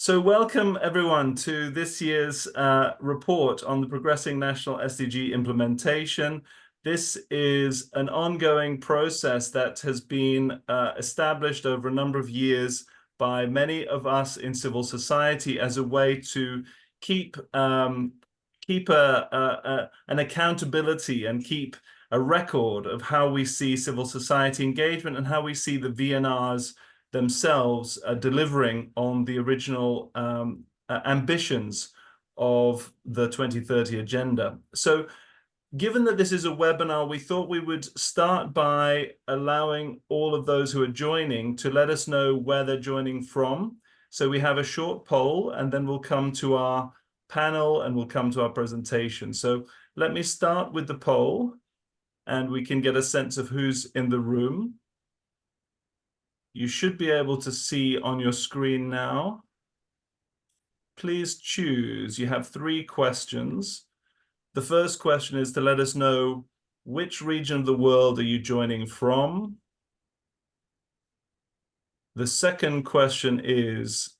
So welcome everyone to this year's report on the Progressing National SDG Implementation. This is an ongoing process that has been established over a number of years by many of us in civil society as a way to keep an accountability and keep a record of how we see civil society engagement and how we see the VNRs themselves delivering on the original ambitions of the 2030 agenda. So given that this is a webinar, we thought we would start by allowing all of those who are joining to let us know where they're joining from. So we have a short poll, and then we'll come to our panel and we'll come to our presentation. So let me start with the poll, and we can get a sense of who's in the room. You should be able to see on your screen now. Please choose. You have 3 questions. The first question is to let us know which region of the world are you joining from. The second question is,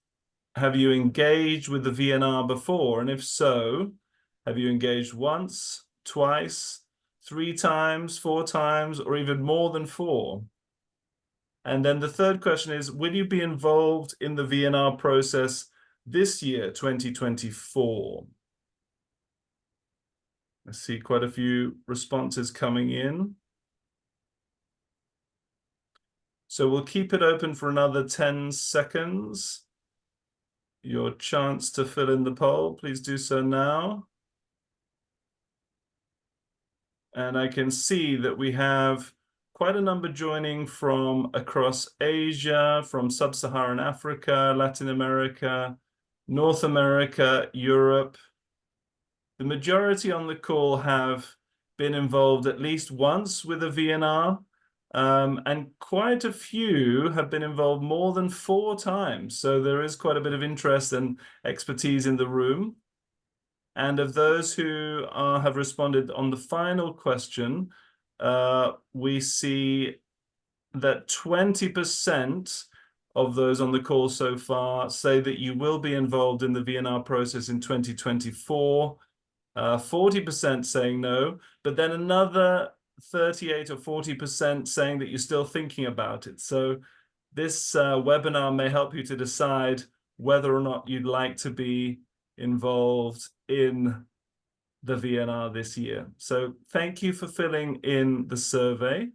have you engaged with the VNR before? And if so, have you engaged once, twice, 3 times, 4 times, or even more than 4? And then the third question is, will you be involved in the VNR process this year, 2024? I see quite a few responses coming in. So we'll keep it open for another 10 seconds. Your chance to fill in the poll, please do so now. And I can see that we have quite a number joining from across Asia, from Sub-Saharan Africa, Latin America, North America, Europe. The majority on the call have been involved at least once with a VNR, and quite a few have been involved more than 4 times. So there is quite a bit of interest and expertise in the room. And of those who have responded on the final question, we see that 20% of those on the call so far say that you will be involved in the VNR process in 2024, 40% saying no, but then another 38 or 40% saying that you're still thinking about it. So this webinar may help you to decide whether or not you'd like to be involved in the VNR this year. So thank you for filling in the survey.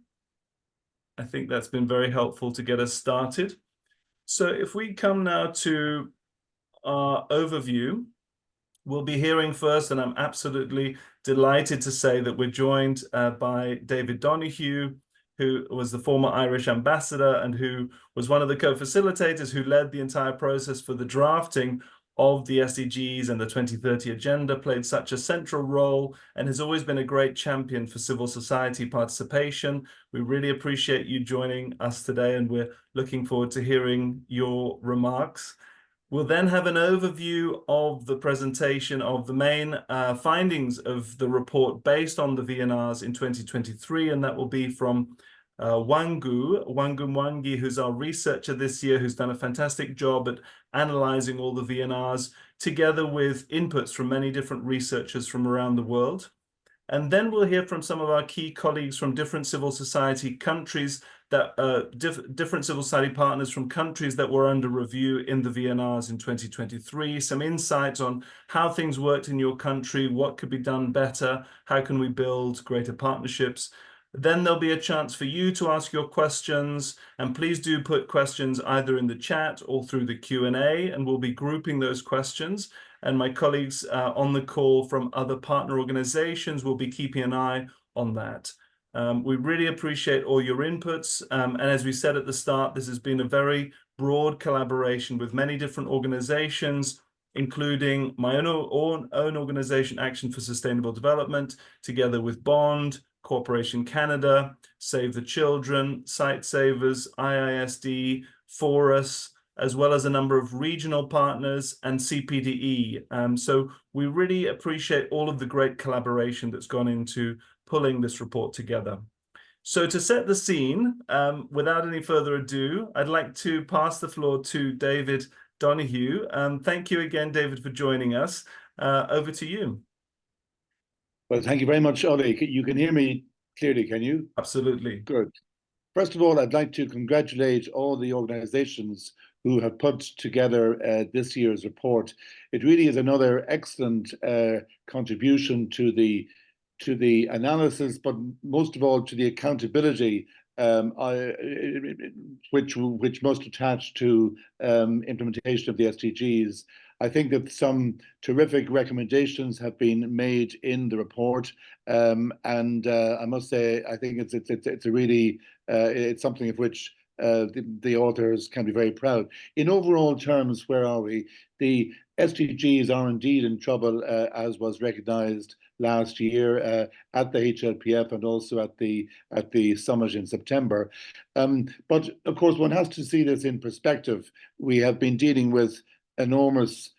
I think that's been very helpful to get us started. So if we come now to our overview, we'll be hearing first, and I'm absolutely delighted to say that we're joined by David Donoghue, who was the former Irish ambassador and who was one of the co-facilitators who led the entire process for the drafting of the SDGs and the 2030 agenda, played such a central role and has always been a great champion for civil society participation. We really appreciate you joining us today, and we're looking forward to hearing your remarks. We'll then have an overview of the presentation of the main findings of the report based on the VNRs in 2023, and that will be from Wangu Mwangi, who's our researcher this year, who's done a fantastic job at analyzing all the VNRs, together with inputs from many different researchers from around the world. And then we'll hear from some of our key colleagues from different civil society countries, different civil society partners from countries that were under review in the VNRs in 2023, some insights on how things worked in your country, what could be done better, how can we build greater partnerships. Then there'll be a chance for you to ask your questions, and please do put questions either in the chat or through the Q&A, and we'll be grouping those questions. And my colleagues on the call from other partner organizations will be keeping an eye on that. We really appreciate all your inputs. And as we said at the start, this has been a very broad collaboration with many different organizations, including my own organization, Action for Sustainable Development, together with Bond, Corporation Canada, Save the Children, Site Savers, IISD, Forus, as well as a number of regional partners and CPDE. So we really appreciate all of the great collaboration that's gone into pulling this report together. So to set the scene, without any further ado, I'd like to pass the floor to David Donahue. And thank you again, David, for joining us. Over to you. Well, thank you very much, Ollie. You can hear me clearly, can you? Absolutely. Good. First of all, I'd like to congratulate all the organizations who have put together this year's report. It really is another excellent contribution to the analysis, but most of all to the accountability which must attach to implementation of the SDGs. I think that some terrific recommendations have been made in the report, and I must say I think it's a really it's something of which the authors can be very proud. In overall terms, where are we? The SDGs are indeed in trouble, as was recognised last year at the HLPF and also at the summit in September. But of course, one has to see this in perspective. We have been dealing with enormous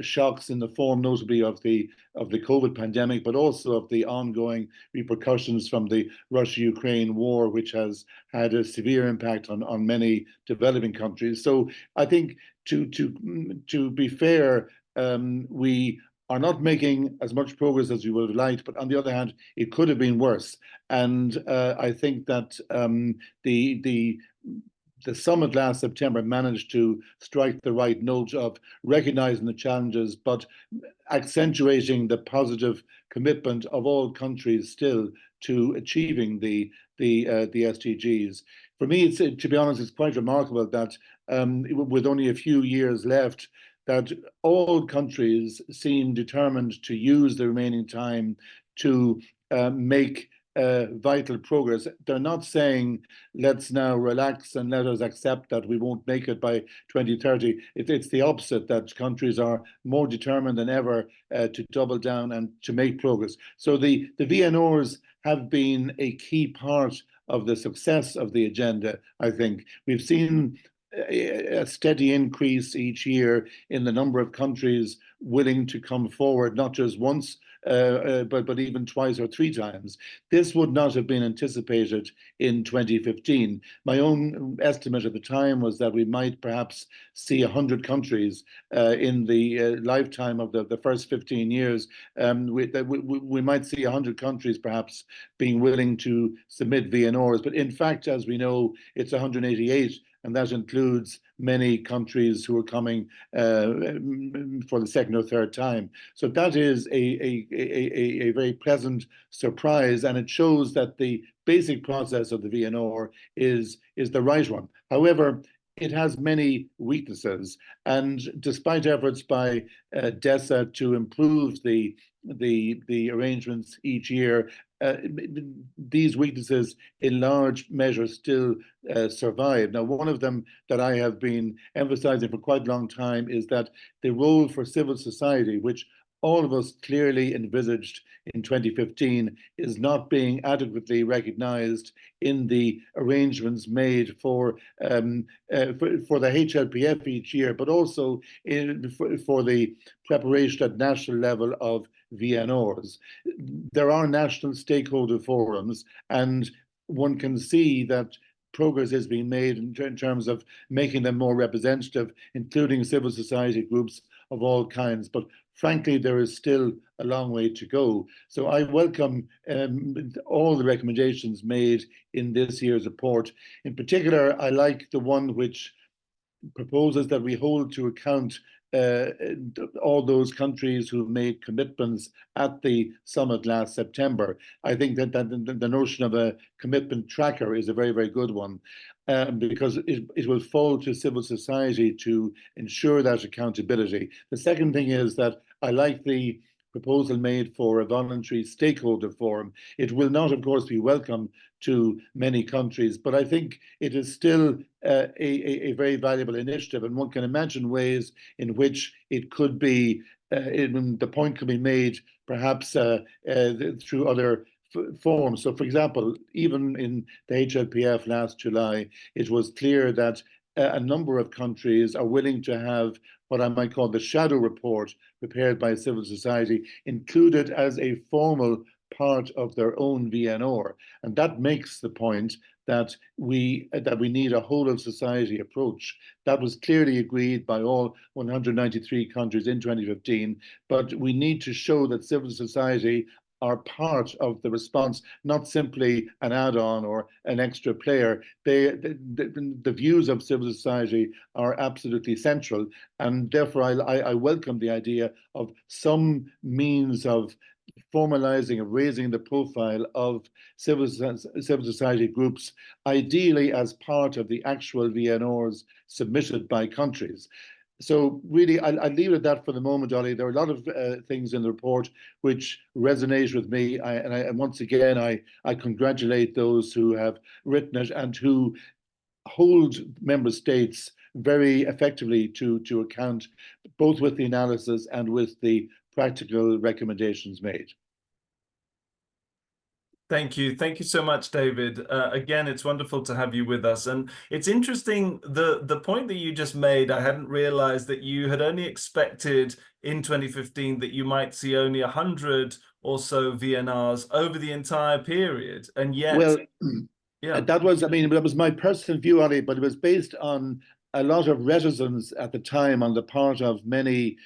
shocks in the form, notably of the COVID pandemic, but also of the ongoing repercussions from the Russia-Ukraine war, which has had a severe impact on many developing countries. So I think to be fair, we are not making as much progress as we would have liked, but on the other hand, it could have been worse. And I think that the summit last September managed to strike the right note of recognizing the challenges, but accentuating the positive commitment of all countries still to achieving the SDGs. For me, to be honest, it's quite remarkable that with only a few years left, that all countries seem determined to use the remaining time to make vital progress. They're not saying, let's now relax and let us accept that we won't make it by 2030. It's the opposite, that countries are more determined than ever to double down and to make progress. So the VNRs have been a key part of the success of the agenda, I think. We've seen a steady increase each year in the number of countries willing to come forward, not just once, but even twice or three times. This would not have been anticipated in 2015. My own estimate at the time was that we might perhaps see 100 countries in the lifetime of the first 15 years. We might see 100 countries perhaps being willing to submit VNRs, but in fact, as we know, it's 188. And that includes many countries who are coming for the second or third time. So that is a very pleasant surprise, and it shows that the basic process of the VNR is the right one. However, it has many weaknesses, and despite efforts by DESA to improve the arrangements each year, these weaknesses in large measure still survive. Now, one of them that I have been emphasizing for quite a long time is that the role for civil society, which all of us clearly envisaged in 2015, is not being adequately recognized in the arrangements made for the HLPF each year, but also for the preparation at national level of VNRs. There are national stakeholder forums, and one can see that progress is being made in terms of making them more representative, including civil society groups of all kinds. But frankly, there is still a long way to go. So I welcome all the recommendations made in this year's report. In particular, I like the one which proposes that we hold to account all those countries who made commitments at the summit last September. I think that the notion of a commitment tracker is a very, very good one, because it will fall to civil society to ensure that accountability. The second thing is that I like the proposal made for a voluntary stakeholder forum. It will not, of course, be welcome to many countries, but I think it is still a very valuable initiative, and one can imagine ways in which it could be, the point could be made perhaps through other forms. So, for example, even in the HLPF last July, it was clear that a number of countries are willing to have what I might call the shadow report prepared by civil society included as a formal part of their own VNR. And that makes the point that we need a whole of society approach. That was clearly agreed by all 193 countries in 2015, but we need to show that civil society are part of the response, not simply an add-on or an extra player. The views of civil society are absolutely central, and therefore I welcome the idea of some means of formalizing, of raising the profile of civil society groups, ideally as part of the actual VNRs submitted by countries. So really, I'll leave it at that for the moment, Ollie. There are a lot of things in the report which resonate with me. And once again, I congratulate those who have written it and who hold member states very effectively to account, both with the analysis and with the practical recommendations made. Thank you. Thank you so much, David. Again, it's wonderful to have you with us. And it's interesting, the point that you just made, I hadn't realized that you had only expected in 2015 that you might see only 100 or so VNRs over the entire period. And yet, well, yeah, that was, I mean, that was my personal view on it, but it was based on a lot of reticence at the time on the part of many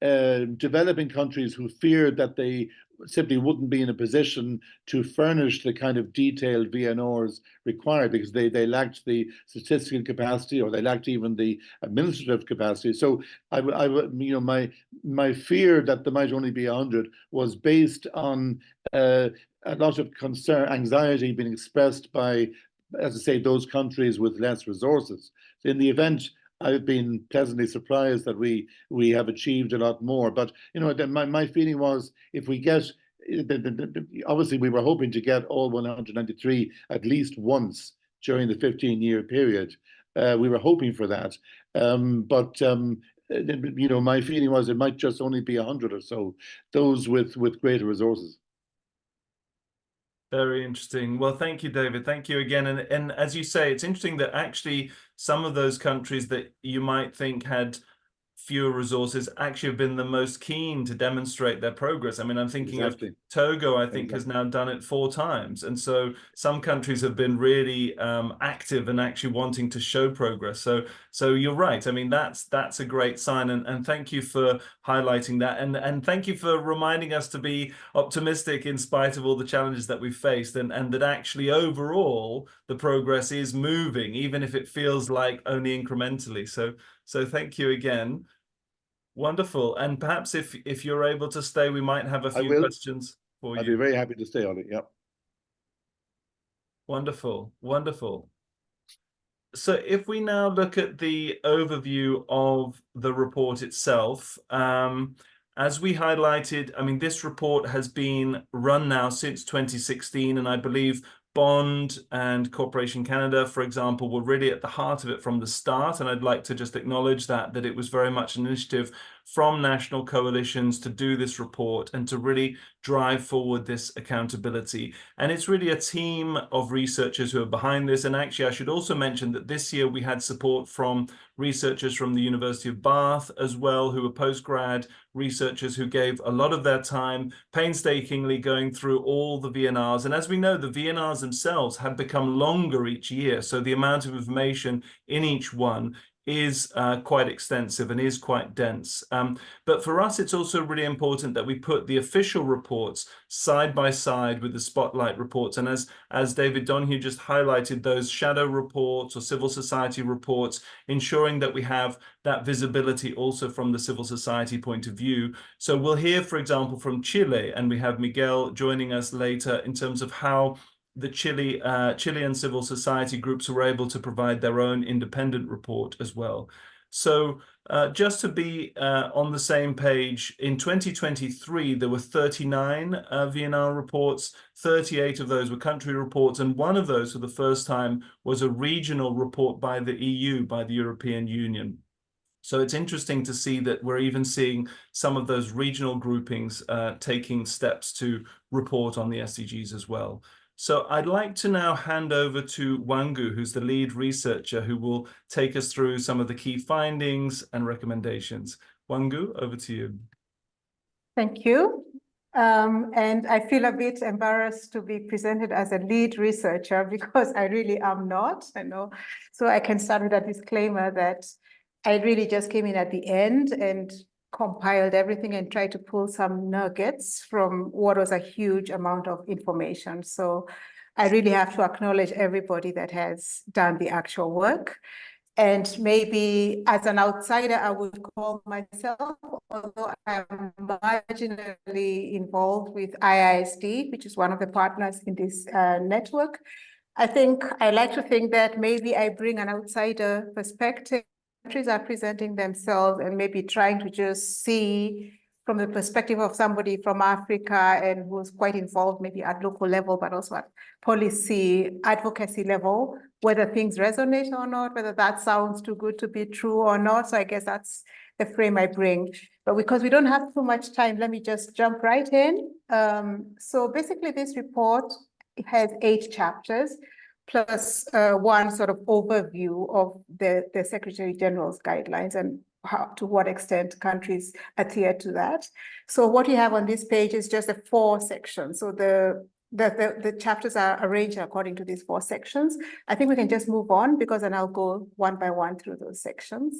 developing countries who feared that they simply wouldn't be in a position to furnish the kind of detailed VNRs required because they lacked the statistical capacity, or they lacked even the administrative capacity. So my fear that there might only be 100 was based on a lot of concern, anxiety being expressed by, as I say, those countries with less resources. So in the event, I've been pleasantly surprised that we have achieved a lot more. But my feeling was, if we get obviously we were hoping to get all 193 at least once during the 15-year period. We were hoping for that, but my feeling was it might just only be 100 or so, those with greater resources. very interesting. Well, thank you, David. Thank you again. And as you say, it's interesting that actually some of those countries that you might think had fewer resources actually have been the most keen to demonstrate their progress. I mean, I'm thinking Exactly. of Togo, I think, has now done it 4 times. And so some countries have been really active and actually wanting to show progress. So you're right. I mean, that's a great sign. And thank you for highlighting that. And thank you for reminding us to be optimistic in spite of all the challenges that we've faced, and that actually overall the progress is moving, even if it feels like only incrementally. So thank you again. Wonderful. And perhaps if you're able to stay, we might have a few questions for you. I'd be very happy to stay on it. Yeah. Wonderful. Wonderful. So if we now look at the overview of the report itself, as we highlighted, I mean, this report has been run now since 2016, and I believe Bond and Corporation Canada, for example, were really at the heart of it from the start. And I'd like to just acknowledge that it was very much an initiative from national coalitions to do this report and to really drive forward this accountability. And it's really a team of researchers who are behind this. And actually, I should also mention that this year we had support from researchers from the University of Bath as well, who were postgrad researchers who gave a lot of their time painstakingly going through all the VNRs. And as we know, the VNRs themselves have become longer each year. So the amount of information in each one is quite extensive and is quite dense. But for us, it's also really important that we put the official reports side by side with the spotlight reports. And as David Donoghue just highlighted, those shadow reports or civil society reports, ensuring that we have that visibility also from the civil society point of view. So we'll hear, for example, from Chile, and we have Miguel joining us later in terms of how the Chilean civil society groups were able to provide their own independent report as well. So just to be on the same page, in 2023, there were 39 VNR reports, 38 of those were country reports, and one of those for the first time was a regional report by the EU, by the European Union. So it's interesting to see that we're even seeing some of those regional groupings taking steps to report on the SDGs as well. So I'd like to now hand over to Wangu, who's the lead researcher, who will take us through some of the key findings and recommendations. Wangu, over to you. Thank you. And I feel a bit embarrassed to be presented as a lead researcher because I really am not, So I can start with a disclaimer that I really just came in at the end and compiled everything and tried to pull some nuggets from what was a huge amount of information. So I really have to acknowledge everybody that has done the actual work. And maybe as an outsider, I would call myself, although I'm marginally involved with IISD, which is one of the partners in this network. I think I like to think that maybe I bring an outsider perspective. Countries are presenting themselves and maybe trying to just see from the perspective of somebody from Africa and who's quite involved maybe at local level, but also at policy advocacy level, whether things resonate or not, whether that sounds too good to be true or not. So I guess that's the frame I bring. But because we don't have too much time, let me just jump right in. So basically this report has 8 chapters plus one sort of overview of the Secretary General's guidelines and how, to what extent countries adhere to that. So what you have on this page is just the 4 sections. So the chapters are arranged according to these 4 sections. I think we can just move on because then I'll go one by one through those sections.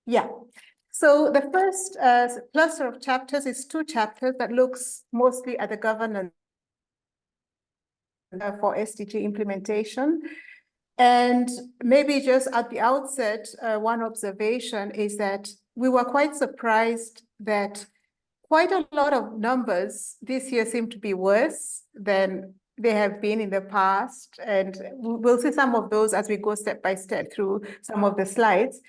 Yeah. So the first cluster of chapters is 2 chapters that looks mostly at the governance for SDG implementation. And maybe just at the outset, one observation is that we were quite surprised that quite a lot of numbers this year seem to be worse than they have been in the past. And we'll see some of those as we go step by step through some of the slides.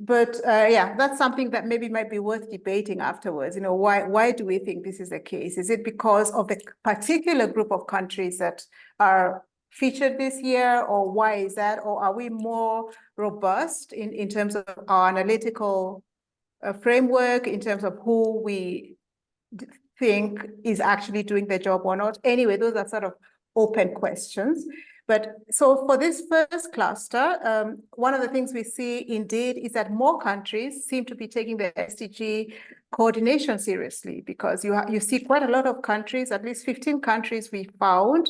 But yeah, that's something that maybe might be worth debating afterwards. Why do we think this is the case? Is it because of the particular group of countries that are featured this year, or why is that? Or are we more robust in terms of our analytical framework, in terms of who we think is actually doing the job or not? Anyway, those are sort of open questions. But so for this first cluster, one of the things we see indeed is that more countries seem to be taking the SDG coordination seriously, because you see quite a lot of countries, at least 15 countries we found,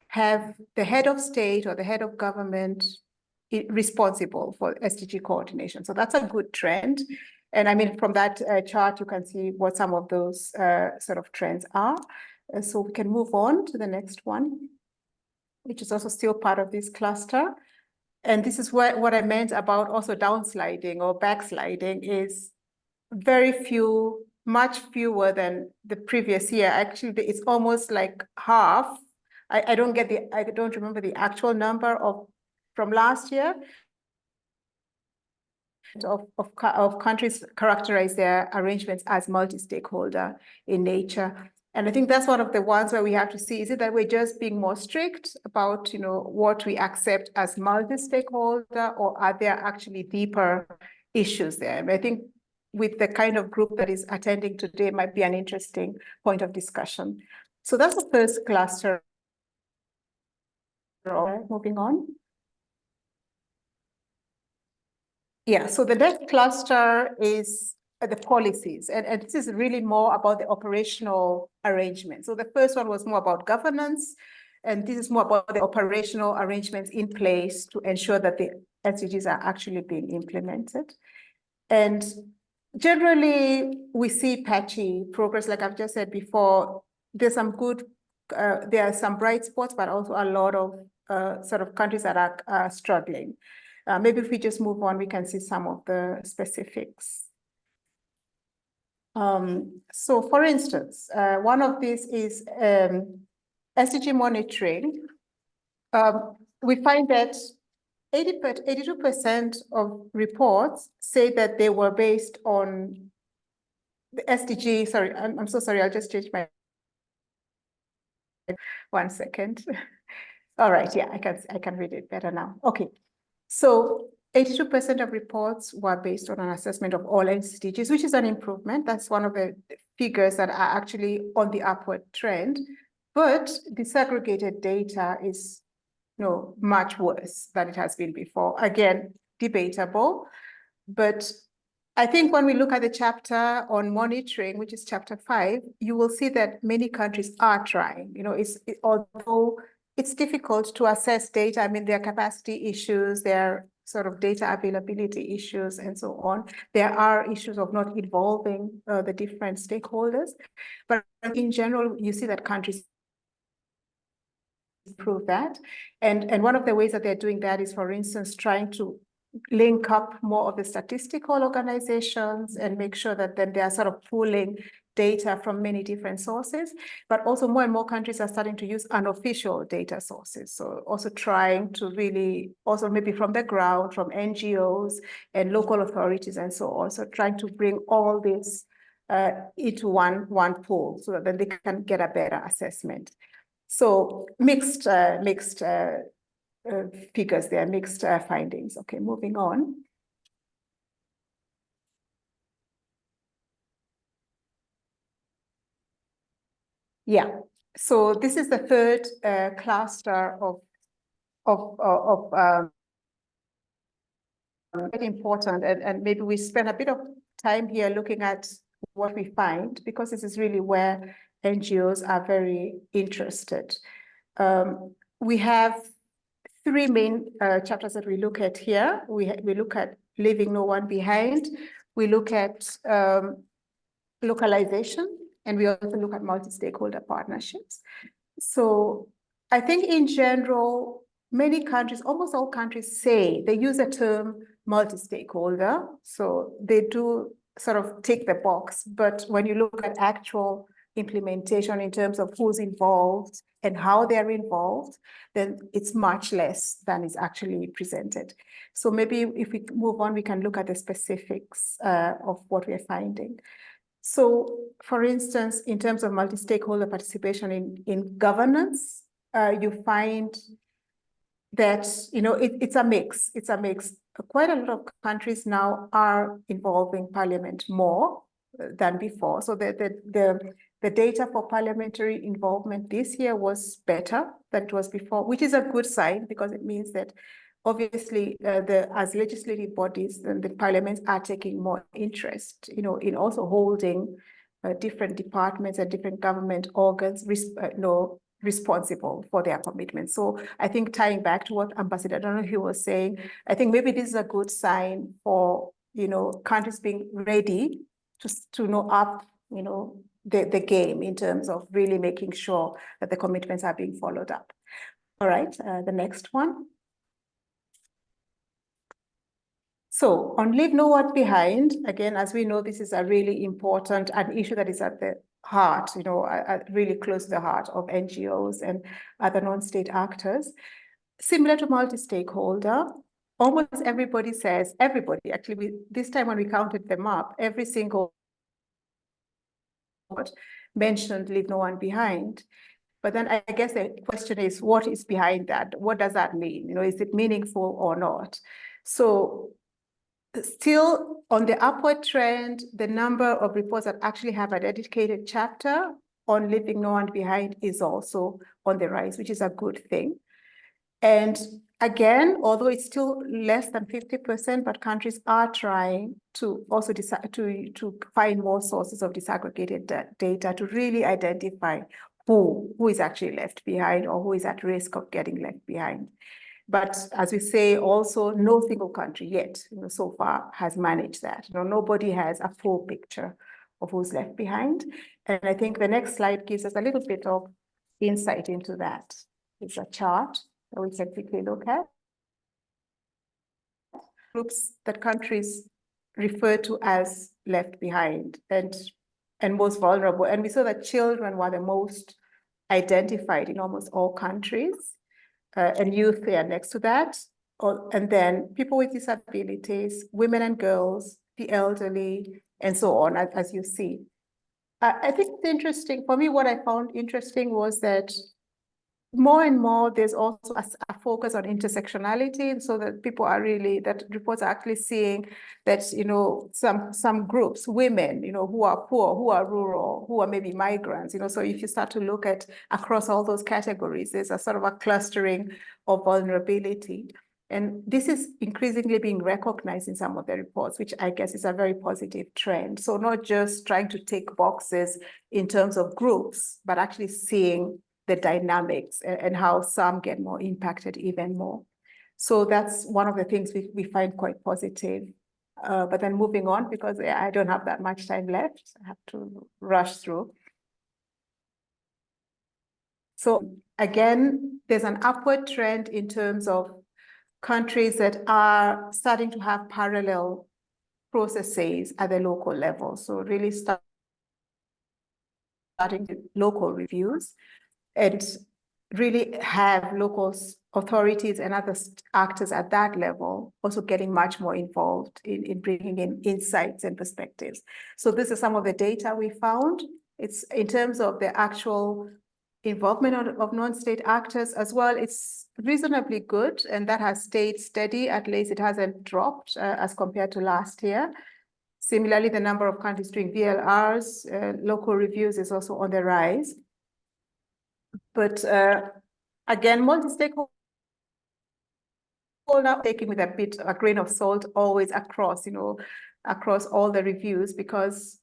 have the head of state or the head of government responsible for SDG coordination. So that's a good trend. And I mean, from that chart, you can see what some of those sort of trends are. So we can move on to the next one, which is also still part of this cluster. And this is what I meant about also downsliding or backsliding, is very few, much fewer than the previous year. Actually, it's almost like half. I don't remember the actual number from last year of countries characterize their arrangements as multi-stakeholder in nature. And I think that's one of the ones where we have to see, is it that we're just being more strict about, what we accept as multi-stakeholder, or are there actually deeper issues there? And I think with the kind of group that is attending today might be an interesting point of discussion. So that's the first cluster. Moving on. Yeah, so the next cluster is the policies, and this is really more about the operational arrangement. So the first one was more about governance, and this is more about the operational arrangements in place to ensure that the SDGs are actually being implemented. And generally, we see patchy progress, like I've just said before. There's some good, there are some bright spots, but also a lot of sort of countries that are struggling. Maybe if we just move on, we can see some of the specifics. So for instance, one of these is SDG monitoring. We find that 82% of reports say that they were based on the SDG. Sorry, I'm so sorry. I'll just change my 1 second. All right, yeah, I can read it better now. Okay, so 82% of reports were based on an assessment of all SDGs, which is an improvement. That's one of the figures that are actually on the upward trend. But disaggregated data is much worse than it has been before. Again, debatable, but I think when we look at the chapter on monitoring, which is chapter 5, you will see that many countries are trying. Although it's difficult to assess data, I mean, there are capacity issues, there are sort of data availability issues, and so on. There are issues of not involving the different stakeholders. But in general, you see that countries improve that. And one of the ways that they're doing that is, for instance, trying to link up more of the statistical organizations and make sure that then they are sort of pooling data from many different sources, but also more and more countries are starting to use unofficial data sources. So also trying to really, also maybe from the ground, from NGOs and local authorities and so on. So trying to bring all this into one pool so that then they can get a better assessment. So mixed figures there, mixed findings. Okay, moving on. Yeah, so this is the third cluster of very important, and maybe we spend a bit of time here looking at what we find, because this is really where NGOs are very interested. We have three main chapters that we look at here. We look at leaving no one behind. We look at localization, and we also look at multi-stakeholder partnerships. So I think in general, many countries, almost all countries say, they use the term multi-stakeholder. So they do sort of tick the box, but when you look at actual implementation in terms of who's involved and how they're involved, then it's much less than is actually presented. So maybe if we move on, we can look at the specifics of what we're finding. So for instance, in terms of multi-stakeholder participation in governance, you find that, it's a mix. It's a mix. Quite a lot of countries now are involving parliament more than before. So the data for parliamentary involvement this year was better than it was before, which is a good sign, because it means that obviously as legislative bodies, then the parliaments are taking more interest, in also holding different departments and different government organs responsible for their commitments. So I think, tying back to what Ambassador Donoghue was saying, I think maybe this is a good sign for, countries being ready to up, the game in terms of really making sure that the commitments are being followed up. All right, the next one. So on Leave No One Behind, again, as we know, this is a really important an issue that is at the heart, really close to the heart of NGOs and other non-state actors. Similar to multi-stakeholder, almost everybody says, actually, this time when we counted them up, every single mentioned Leave No One Behind. But then I guess the question is, what is behind that? What does that mean? Is it meaningful or not? So still on the upward trend, the number of reports that actually have a dedicated chapter on leaving no one behind is also on the rise, which is a good thing. And again, although it's still less than 50%, but countries are trying to also decide to find more sources of disaggregated data to really identify who is actually left behind or who is at risk of getting left behind. But as we say, also, no single country yet, so far has managed that. Nobody has a full picture of who's left behind. And I think the next slide gives us a little bit of insight into that. It's a chart that we can quickly look at. Groups that countries refer to as left behind and most vulnerable. And we saw that children were the most identified in almost all countries. And youth there next to that, and then people with disabilities, women and girls, the elderly, and so on, as you see. I think it's interesting, for me, what I found interesting was that more and more, there's also a focus on intersectionality, so that people are really, that reports are actually seeing that, some groups, women, who are poor, who are rural, who are maybe migrants, so if you start to look at across all those categories, there's a sort of a clustering of vulnerability. And this is increasingly being recognized in some of the reports, which I guess is a very positive trend. So not just trying to tick boxes in terms of groups, but actually seeing the dynamics and how some get more impacted even more. So that's one of the things we find quite positive. But then moving on, because I don't have that much time left, I have to rush through. So again, there's an upward trend in terms of countries that are starting to have parallel processes at the local level. So really starting with local reviews and really have local authorities and other actors at that level also getting much more involved in bringing in insights and perspectives. So this is some of the data we found. It's in terms of the actual involvement of non-state actors as well, it's reasonably good, and that has stayed steady. At least it hasn't dropped as compared to last year. Similarly, the number of countries doing VLRs, local reviews is also on the rise. But again, multi-stakeholder taking with a grain of salt always across, across all the reviews, because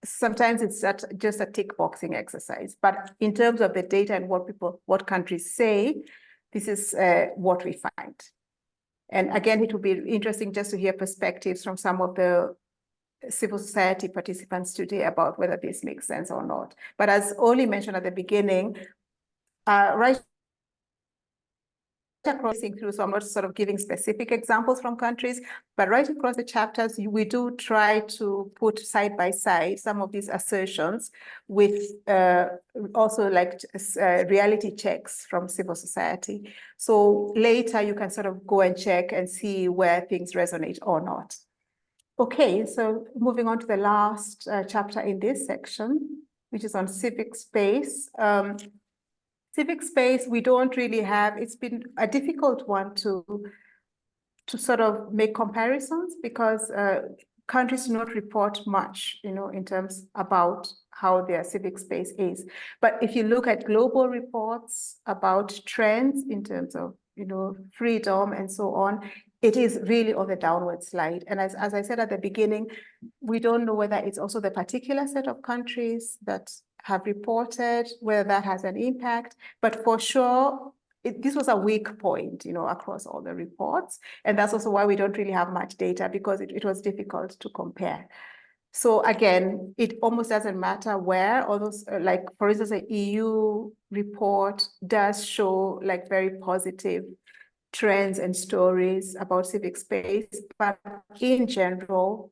sometimes it's just a tick boxing exercise. But in terms of the data and what countries say, this is what we find. And again, it will be interesting just to hear perspectives from some of the civil society participants today about whether this makes sense or not. But as Oli mentioned at the beginning, right across through, so I'm not sort of giving specific examples from countries, but right across the chapters, we do try to put side by side some of these assertions with also like reality checks from civil society. So later you can sort of go and check and see where things resonate or not. Okay, so moving on to the last chapter in this section, which is on civic space. Civic space, we don't really have, it's been a difficult one to sort of make comparisons because countries do not report much, in terms about how their civic space is. But if you look at global reports about trends in terms of, freedom and so on, it is really on the downward slide. And as I said at the beginning, we don't know whether it's also the particular set of countries that have reported, whether that has an impact, but for sure, this was a weak point, across all the reports. And that's also why we don't really have much data, because it was difficult to compare. So again, it almost doesn't matter where, all those, like, for instance, the EU report does show like very positive trends and stories about civic space, but in general,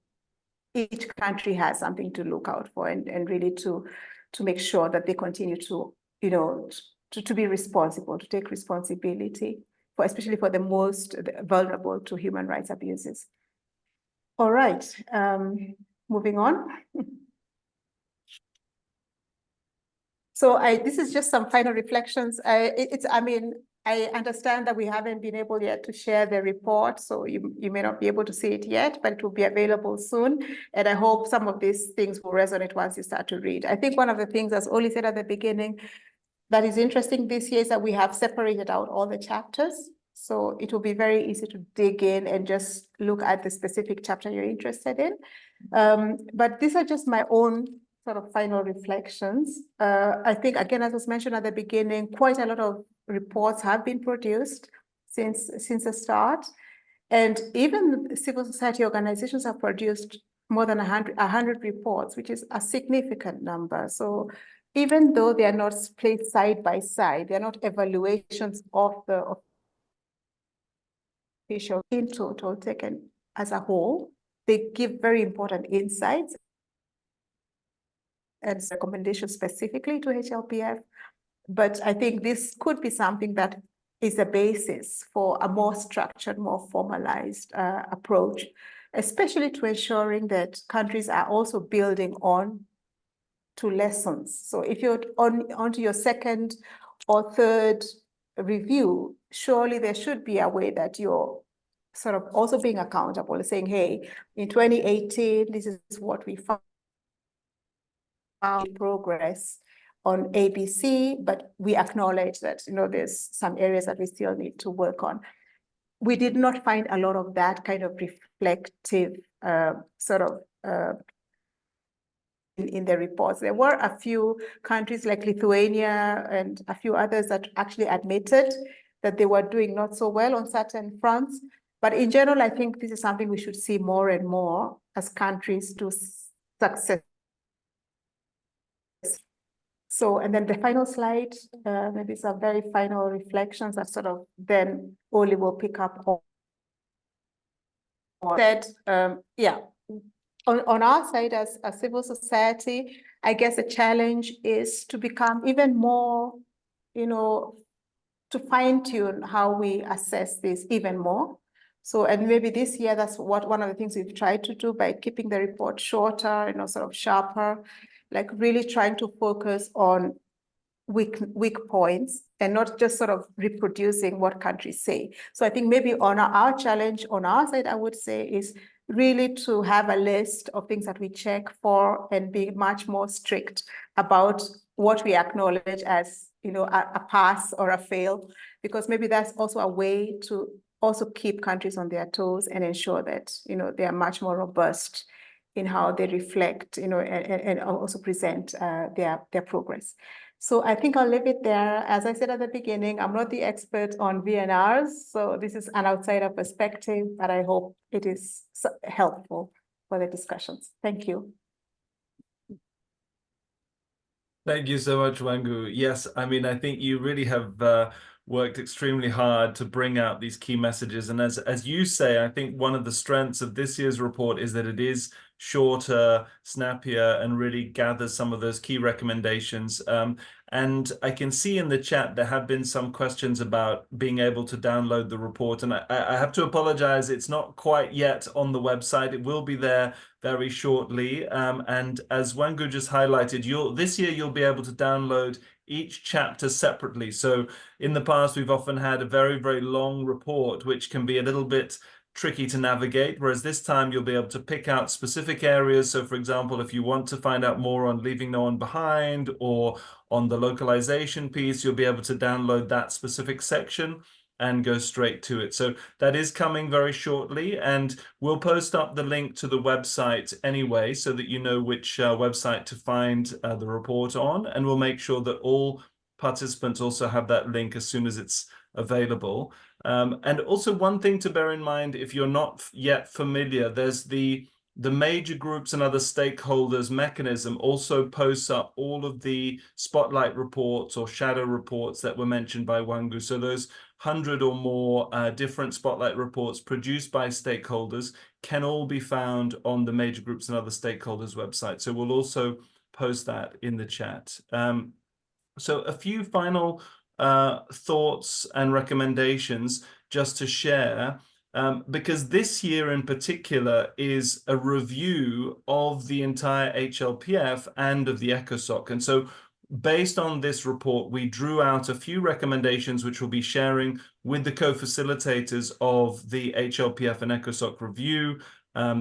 each country has something to look out for and really to make sure that they continue to, to be responsible, to take responsibility for, especially for the most vulnerable to human rights abuses. All right, moving on. So this is just some final reflections. I understand that we haven't been able yet to share the report, so you may not be able to see it yet, but it will be available soon. And I hope some of these things will resonate once you start to read. I think one of the things, as Oli said at the beginning, that is interesting this year is that we have separated out all the chapters. So it will be very easy to dig in and just look at the specific chapter you're interested in. But these are just my own sort of final reflections. I think, again, as was mentioned at the beginning, quite a lot of reports have been produced since the start. And even civil society organizations have produced more than 100 reports, which is a significant number. So even though they are not placed side by side, they're not evaluations of the official in total taken as a whole, they give very important insights and recommendations specifically to HLPF. But I think this could be something that is a basis for a more structured, more formalized approach, especially to ensuring that countries are also building on to lessons. So if you're onto your second or third review, surely there should be a way that you're sort of also being accountable, saying, hey, in 2018, this is what we found progress on ABC, but we acknowledge that, there's some areas that we still need to work on. we did not find a lot of that kind of reflective in the reports. There were a few countries like Lithuania and a few others that actually admitted that they were doing not so well on certain fronts. But in general, I think this is something we should see more and more as countries do success. So, and then the final slide, maybe some very final reflections that sort of then Oli will pick up on. That, yeah, on our side as a civil society, I guess the challenge is to become even more, to fine tune how we assess this even more. So, and maybe this year, that's one of the things we've tried to do by keeping the report shorter, sort of sharper, like really trying to focus on weak points and not just sort of reproducing what countries say. So I think maybe on our challenge on our side, I would say, is really to have a list of things that we check for and be much more strict about what we acknowledge as, a pass or a fail, because maybe that's also a way to also keep countries on their toes and ensure that, they are much more robust in how they reflect, and also present their progress. So I think I'll leave it there. As I said at the beginning, I'm not the expert on VNRs, so this is an outsider perspective, but I hope it is helpful for the discussions. Thank you. Thank you so much, Wangu. Yes, I mean, I think you really have worked extremely hard to bring out these key messages. And as you say, I think one of the strengths of this year's report is that it is shorter, snappier, and really gathers some of those key recommendations. And I can see in the chat there have been some questions about being able to download the report. And I have to apologize, it's not quite yet on the website. It will be there very shortly. And as Wangu just highlighted, this year you'll be able to download each chapter separately. So in the past, we've often had a very, very long report, which can be a little bit tricky to navigate, whereas this time you'll be able to pick out specific areas. So for example, if you want to find out more on leaving no one behind or on the localization piece, you'll be able to download that specific section and go straight to it. So that is coming very shortly, and we'll post up the link to the website anyway, so that you know which website to find the report on, and we'll make sure that all participants also have that link as soon as it's available. And also one thing to bear in mind, if you're not yet familiar, there's the major groups and other stakeholders mechanism also posts up all of the spotlight reports or shadow reports that were mentioned by Wangu. So those 100 or more different spotlight reports produced by stakeholders can all be found on the major groups and other stakeholders website. So we'll also post that in the chat. So a few final thoughts and recommendations just to share, because this year in particular is a review of the entire HLPF and of the ECOSOC. And so based on this report, we drew out a few recommendations which we'll be sharing with the co-facilitators of the HLPF and ECOSOC review,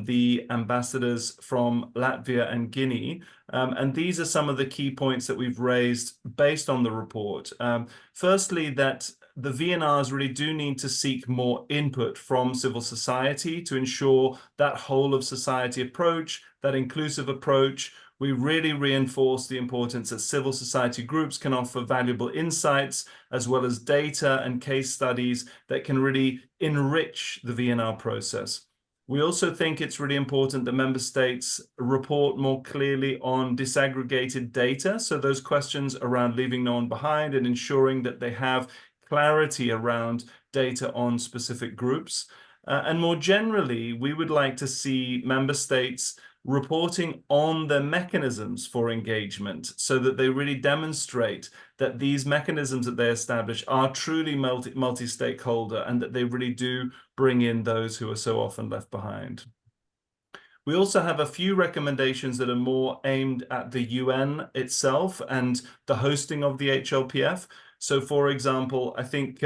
the ambassadors from Latvia and Guinea. And these are some of the key points that we've raised based on the report. Firstly, that the VNRs really do need to seek more input from civil society to ensure that whole of society approach, that inclusive approach. We really reinforce the importance that civil society groups can offer valuable insights, as well as data and case studies that can really enrich the VNR process. We also think it's really important that member states report more clearly on disaggregated data. So those questions around leaving no one behind and ensuring that they have clarity around data on specific groups. And more generally, we would like to see member states reporting on the mechanisms for engagement so that they really demonstrate that these mechanisms that they establish are truly multi-stakeholder and that they really do bring in those who are so often left behind. We also have a few recommendations that are more aimed at the UN itself and the hosting of the HLPF. So, for example, I think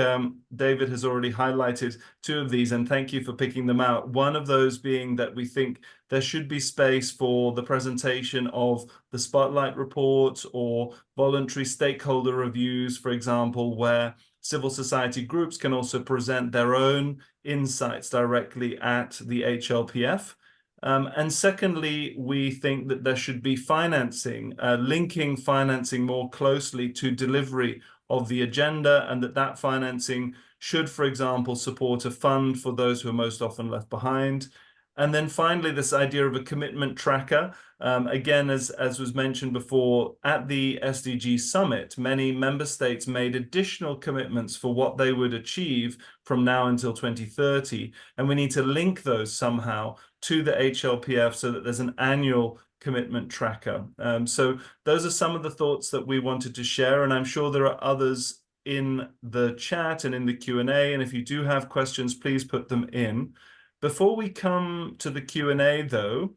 David has already highlighted two of these, and thank you for picking them out. One of those being that we think there should be space for the presentation of the Spotlight report or voluntary stakeholder reviews, for example, where civil society groups can also present their own insights directly at the HLPF. And secondly, we think that there should be financing, linking financing more closely to delivery of the agenda, and that financing should, for example, support a fund for those who are most often left behind. And then finally, this idea of a commitment tracker. Again, as was mentioned before, at the SDG summit, many member states made additional commitments for what they would achieve from now until 2030. And we need to link those somehow to the HLPF so that there's an annual commitment tracker. So those are some of the thoughts that we wanted to share, and I'm sure there are others in the chat and in the Q&A. And if you do have questions, please put them in. Before we come to the Q&A, though,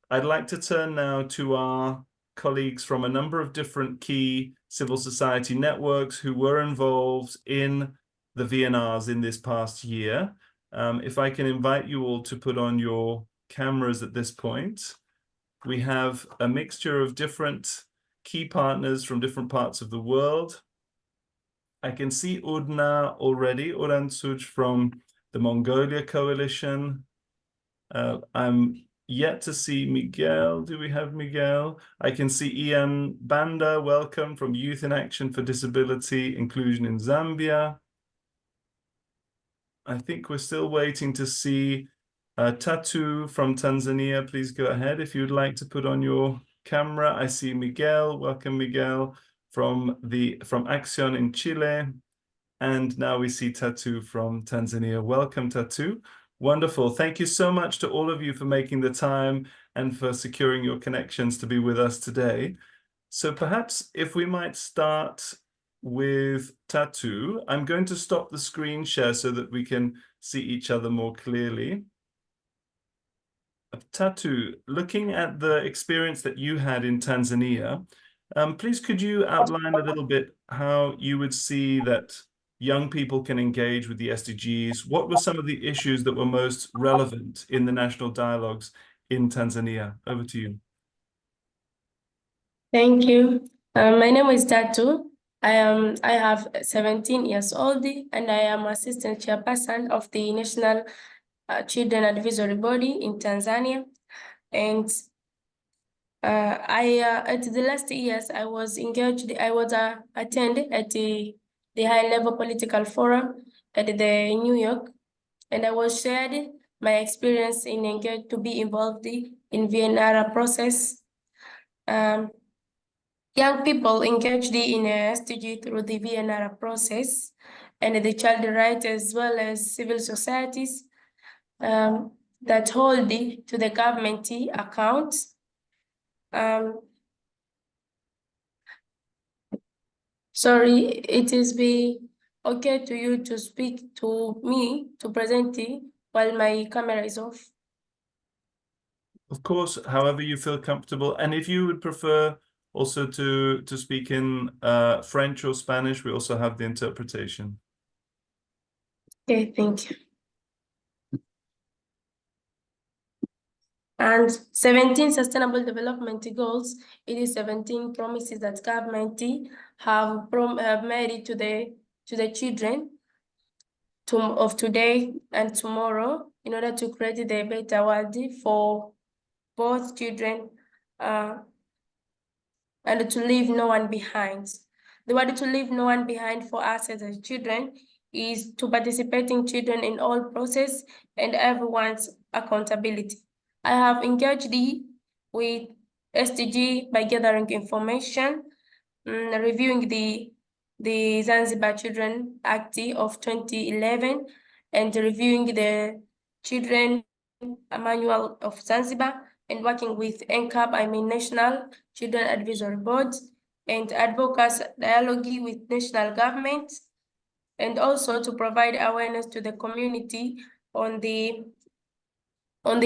I'd like to turn now to our colleagues from a number of different key civil society networks who were involved in the VNRs in this past year. If I can invite you all to put on your cameras at this point. We have a mixture of different key partners from different parts of the world. I can see Udna already, Uran Suj from the Mongolia Coalition. I'm yet to see Miguel. Do we have Miguel? I can see Ian Banda, welcome, from Youth in Action for Disability Inclusion in Zambia. I think we're still waiting to see Tatu from Tanzania. Please go ahead if you'd like to put on your camera. I see Miguel. Welcome, Miguel, from Acción in Chile. And now we see Tatu from Tanzania. Welcome, Tatu. Wonderful. Thank you so much to all of you for making the time and for securing your connections to be with us today. So perhaps if we might start with Tatu. I'm going to stop the screen share so that we can see each other more clearly. Tatu, looking at the experience that you had in Tanzania, please could you outline a little bit how you would see that young people can engage with the SDGs? What were some of the issues that were most relevant in the national dialogues in Tanzania? Over to you. Thank you. My name is Tatu. I have 17 years old and I am assistant chairperson of the National Children Advisory Body in Tanzania. And at the last years, I was engaged, I was attended at the high-level political forum at the New York, and I was shared my experience in engaged to be involved in VNR process. Young people engaged in SDG through the VNR process and the child rights as well as civil societies that hold to the government account. Sorry, it is be okay to you to speak to me, to present while my camera is off. Of course, however you feel comfortable. And if you would prefer also to speak in French or Spanish, we also have the interpretation. Okay, thank you. And 17 Sustainable Development Goals, it is 17 promises that government have made to the children of today and tomorrow in order to create a better world for both children and to leave no one behind. The word to leave no one behind for us as children is to participating children in all process and everyone's accountability. I have engaged with SDG by gathering information, reviewing the Zanzibar Children Act of 2011, and reviewing the Children Manual of Zanzibar, and working with NCAB, National Children Advisory Board, and advocacy dialogue with national government, and also to provide awareness to the community on the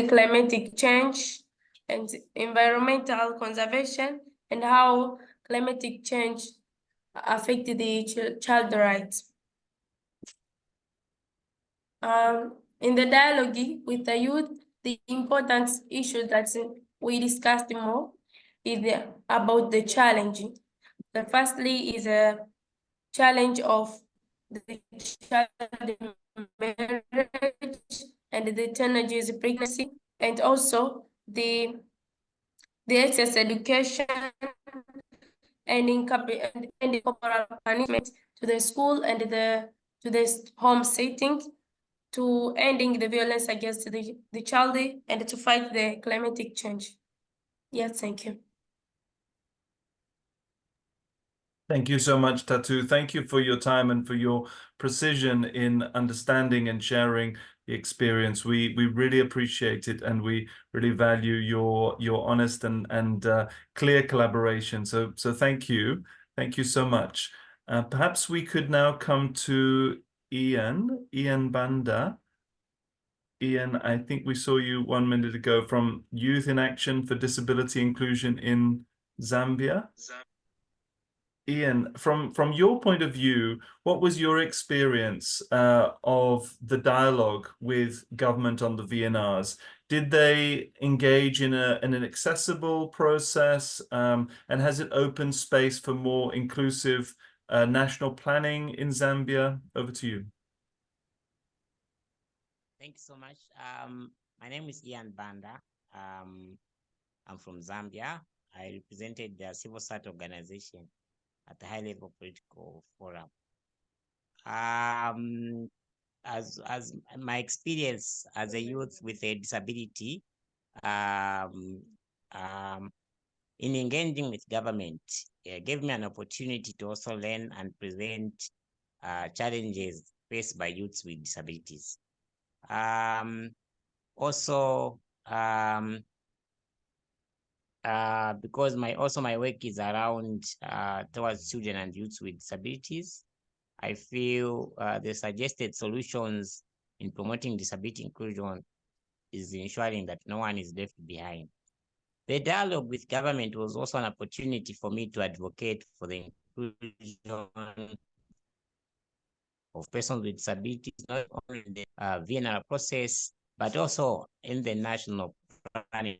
climatic change and environmental conservation and how climatic change affect the child rights. In the dialogue with the youth, the important issue that we discussed more is about the challenge. The firstly is a challenge of the child marriage, and the teenagers pregnancy, and also the excess education and corporal punishment to the school and to the home setting, to ending the violence against the child, and to fight the climatic change. Yes, thank you. Thank you so much, Tatu. Thank you for your time and for your precision in understanding and sharing the experience. We really appreciate it, and we really value your honest and clear collaboration. So thank you. Thank you so much. Perhaps we could now come to Ian Banda. Ian, I think we saw you 1 minute ago from Youth in Action for Disability Inclusion in Zambia. Ian, from your point of view, what was your experience of the dialogue with government on the VNRs? Did they engage in an accessible process, and has it opened space for more inclusive national planning in Zambia? Over to you. Thank you so much. My name is Ian Banda. I'm from Zambia. I represented the civil society organization at the high level political forum. As my experience as a youth with a disability, in engaging with government, gave me an opportunity to also learn and present challenges faced by youths with disabilities. Because my work is around towards children and youths with disabilities, I feel the suggested solutions in promoting disability inclusion is ensuring that no one is left behind. The dialogue with government was also an opportunity for me to advocate for the inclusion of persons with disabilities, not only in the VNR process, but also in the national planning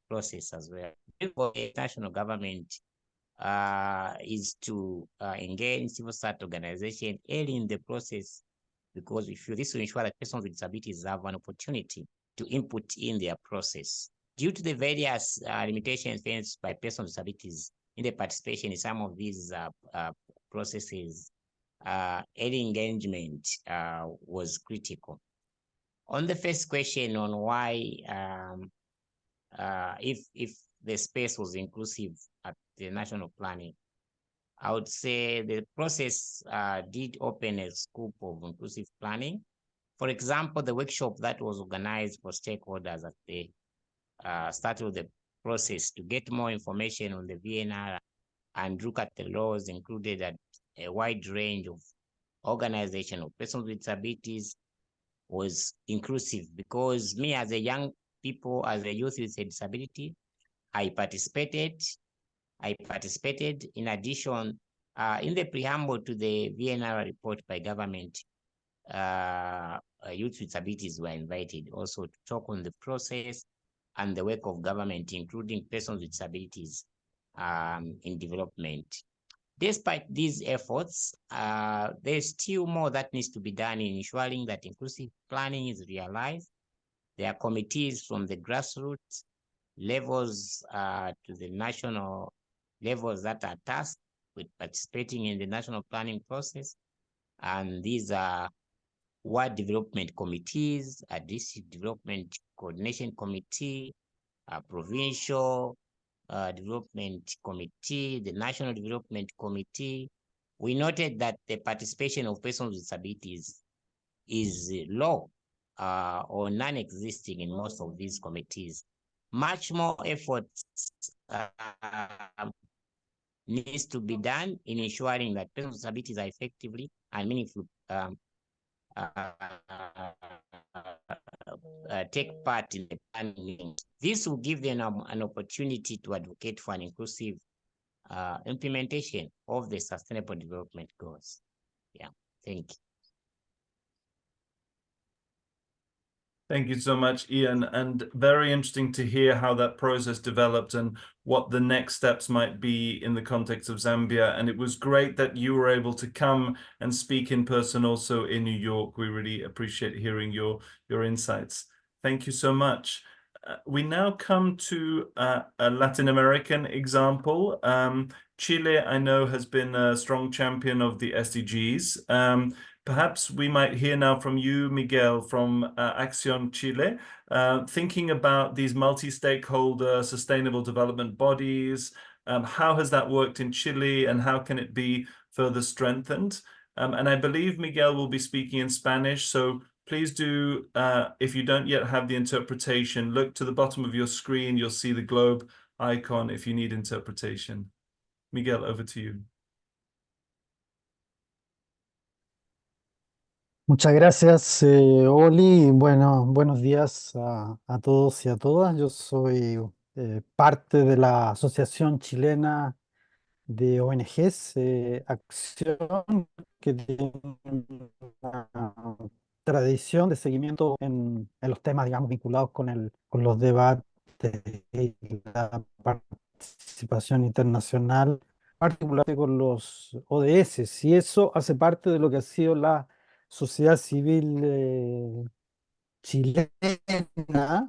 process as well. For the national government is to engage civil society organization early in the process, because we feel this will ensure that persons with disabilities have an opportunity to input in their process. Due to the various limitations faced by persons with disabilities in the participation in some of these processes, early engagement was critical. On the first question on why if the space was inclusive at the national planning, I would say the process did open a scope of inclusive planning. For example, the workshop that was organized for stakeholders at the start of the process to get more information on the VNR and look at the laws included at a wide range of organizations of persons with disabilities was inclusive, because me as a young people, as a youth with a disability, I participated. In addition, in the preamble to the VNR report by government, youth with disabilities were invited also to talk on the process and the work of government, including persons with disabilities in development. Despite these efforts, there's still more that needs to be done in ensuring that inclusive planning is realized. There are committees from the grassroots levels to the national levels that are tasked with participating in the national planning process. And these are ward development committees, a district development coordination committee, a provincial development committee, the national development committee. We noted that the participation of persons with disabilities is low or non-existing in most of these committees. Much more efforts needs to be done in ensuring that persons with disabilities are effectively and meaningfully take part in the planning. This will give them an opportunity to advocate for an inclusive implementation of the Sustainable Development Goals. Yeah, thank you. Thank you so much, Ian, and very interesting to hear how that process developed and what the next steps might be in the context of Zambia. And it was great that you were able to come and speak in person also in New York. We really appreciate hearing your insights. Thank you so much. We now come to a Latin American example. Chile, I know, has been a strong champion of the SDGs. Perhaps we might hear now from you, Miguel, from Acción Chile, thinking about these multi-stakeholder sustainable development bodies. How has that worked in Chile and how can it be further strengthened? And I believe Miguel will be speaking in Spanish, so please do, if you don't yet have the interpretation, look to the bottom of your screen. You'll see the globe icon if you need interpretation. Miguel, over to you. Muchas gracias, Oli. Bueno, buenos días a todos y a todas. Yo soy parte de la Asociación Chilena de ONGs, Acción, que tiene una tradición de seguimiento en los temas, digamos, vinculados con los debates y la participación internacional, particularmente con los ODS, y eso hace parte de lo que ha sido la sociedad civil chilena, ha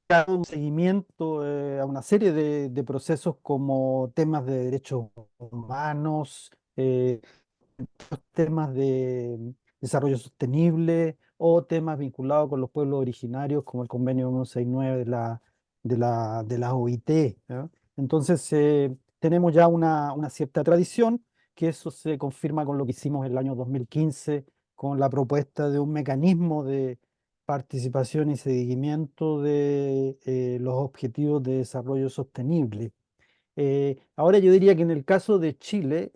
dado un seguimiento a una serie de procesos como temas de derechos humanos, temas de desarrollo sostenible o temas vinculados con los pueblos originarios, como el convenio 169 de la OIT, ¿no? Entonces, tenemos ya una cierta tradición, que eso se confirma con lo que hicimos en el año 2015, con la propuesta de un mecanismo de participación y seguimiento de los objetivos de desarrollo sostenible. Ahora yo diría que en el caso de Chile,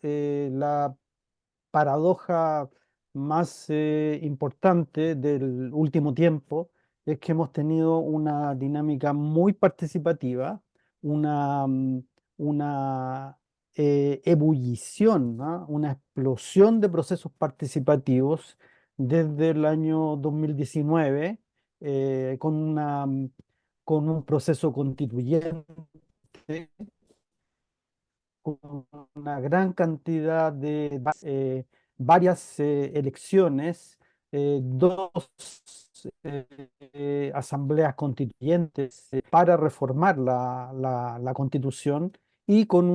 la paradoja más importante del último tiempo es que hemos tenido una dinámica muy participativa, una, una ebullición, ¿no? Una explosión de procesos participativos desde el año 2019, con un proceso constituyente, con una gran cantidad de varias elecciones, dos asambleas constituyentes para reformar la Constitución, y con